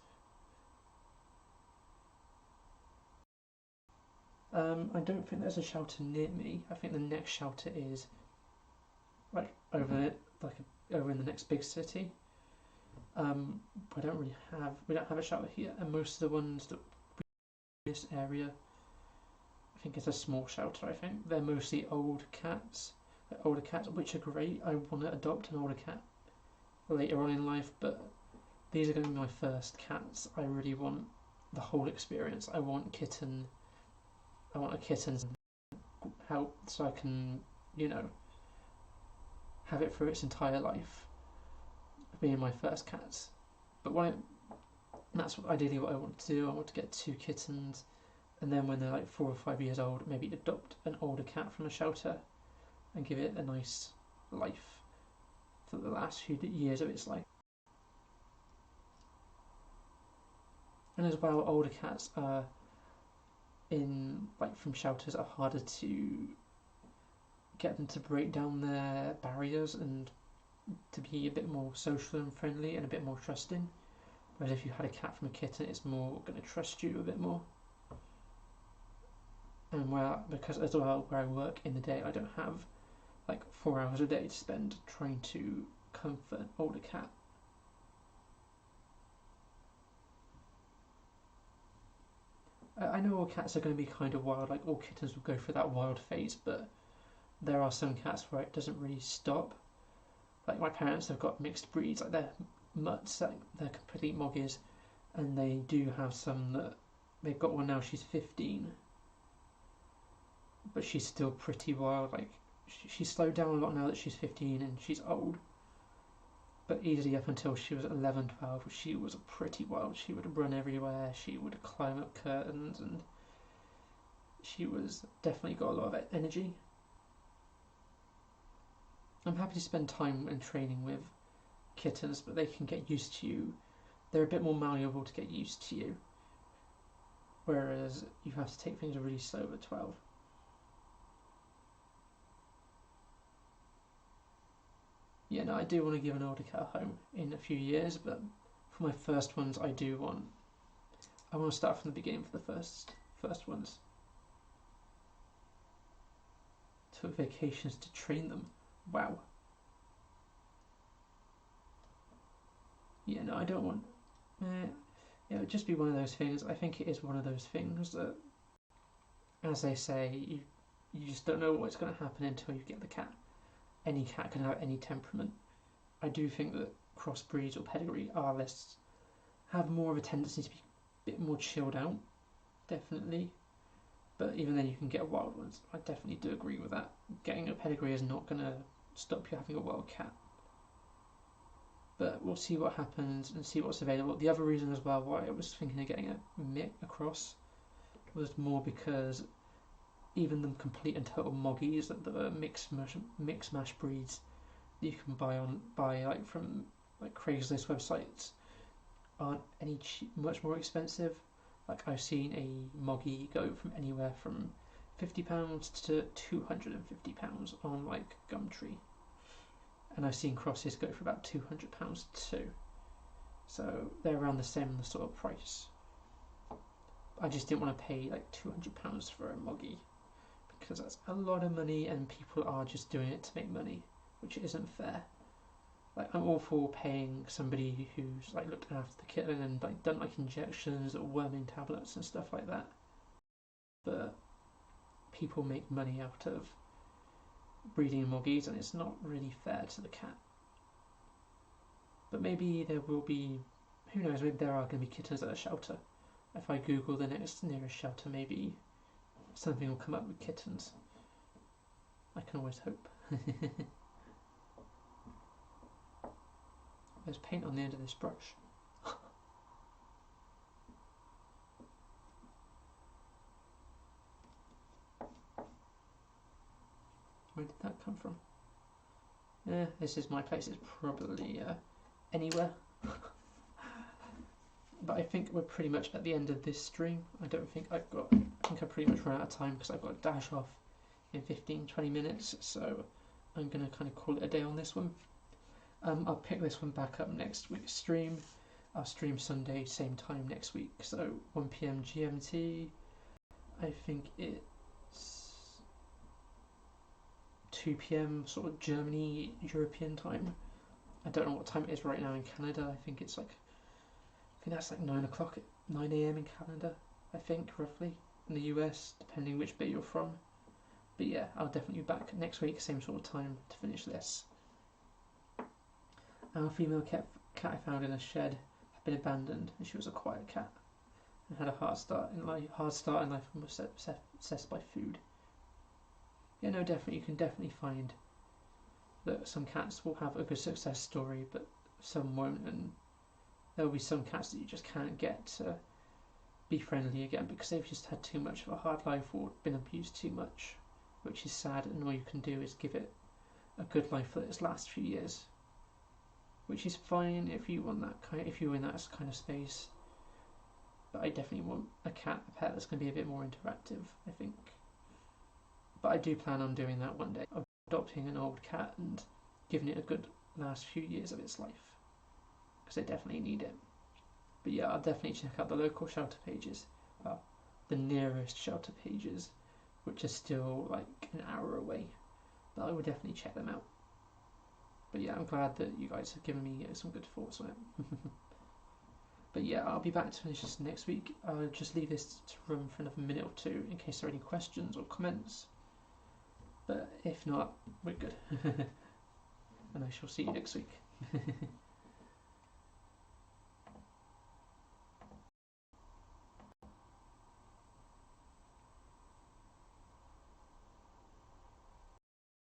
I don't think there's a shelter near me. I think the next shelter is like over in the next big city. We don't have a shelter here, and most of the ones that in this area, I think it's a small shelter. I think they're mostly older cats, which are great. I want to adopt an older cat later on in life, but these are going to be my first cats. I really want the whole experience. I want a kitten help so I can, have it through its entire life, being my first cats. But that's ideally what I want to do. I want to get 2 kittens, and then when they're like 4 or 5 years old, maybe adopt an older cat from a shelter and give it a nice life for the last few years of its life. And as well, older cats are from shelters are harder to get them to break down their barriers and to be a bit more social and friendly and a bit more trusting. Whereas if you had a cat from a kitten, it's more going to trust you a bit more. And because as well, where I work in the day, I don't have like 4 hours a day to spend trying to comfort an older cat. I know all cats are going to be kind of wild, like all kittens will go through that wild phase, but there are some cats where it doesn't really stop. Like my parents have got mixed breeds, like they're mutts, like they're complete moggies, and they do have some that they've got one now. She's 15, but she's still pretty wild. Like she's slowed down a lot now that she's 15 and she's old. But easily up until she was 11, 12, she was pretty wild. She would run everywhere. She would climb up curtains, and she was definitely got a lot of energy. I'm happy to spend time and training with kittens, but they can get used to you. They're a bit more malleable to get used to you, whereas you have to take things really slow at 12. Yeah, no, I do want to give an older cat a home in a few years, but for my first ones, I want to start from the beginning for the first ones. Took vacations to train them. Wow. Yeah, no, I don't want. It would just be one of those things. I think it is one of those things that, as they say, you just don't know what's going to happen until you get the cat. Any cat can have any temperament. I do think that crossbreeds or pedigree have more of a tendency to be a bit more chilled out, definitely. But even then, you can get wild ones. I definitely do agree with that. Getting a pedigree is not going to stop you having a wild cat. But we'll see what happens and see what's available. The other reason as well why I was thinking of getting a cross was more because even the complete and total moggies, the mixed mash breeds that you can buy like from like Craigslist websites, aren't much more expensive. Like I've seen a moggy go from anywhere from £50 to £250 on like Gumtree, and I've seen crosses go for about £200 too. So they're around the same sort of price. I just didn't want to pay like £200 for a moggy because that's a lot of money, and people are just doing it to make money, which isn't fair. Like I'm all for paying somebody who's like looked after the kitten and like done like injections or worming tablets and stuff like that. But people make money out of breeding moggies, and it's not really fair to the cat. But maybe there will be, who knows, maybe there are going to be kittens at a shelter. If I Google the nearest shelter, maybe something will come up with kittens. I can always hope. There's paint on the end of this brush. Where did that come from? Yeah, this is my place. It's probably anywhere. But I think we're pretty much at the end of this stream. I think I pretty much run out of time because I've got to dash off in 15-20 minutes. So I'm going to kind of call it a day on this one. I'll pick this one back up next week's stream. I'll stream Sunday, same time next week. So 1 PM GMT. I think it's 2 PM sort of Germany, European time. I don't know what time it is right now in Canada. I think it's like, I think that's like 9 o'clock, 9 AM in Canada, I think, roughly. In the US, depending which bit you're from. But yeah, I'll definitely be back next week, same sort of time, to finish this. Our female cat I found in a shed had been abandoned, and she was a quiet cat and had a hard start in life and was obsessed by food. Yeah, no, definitely, you can definitely find that some cats will have a good success story, but some won't, and there will be some cats that you just can't get to be friendly again because they've just had too much of a hard life or been abused too much, which is sad, and all you can do is give it a good life for its last few years, which is fine if you want that if you're in that kind of space. But I definitely want a pet that's going to be a bit more interactive, I think. But I do plan on doing that one day, of adopting an old cat and giving it a good last few years of its life, because they definitely need it. But yeah, I'll definitely check out the local shelter pages, the nearest shelter pages, which are still like an hour away, but I will definitely check them out. But yeah, I'm glad that you guys have given me some good thoughts on it. But yeah, I'll be back to finish this next week. I'll just leave this to run for another minute or two in case there are any questions or comments. But if not, we're good. And I shall see you next week.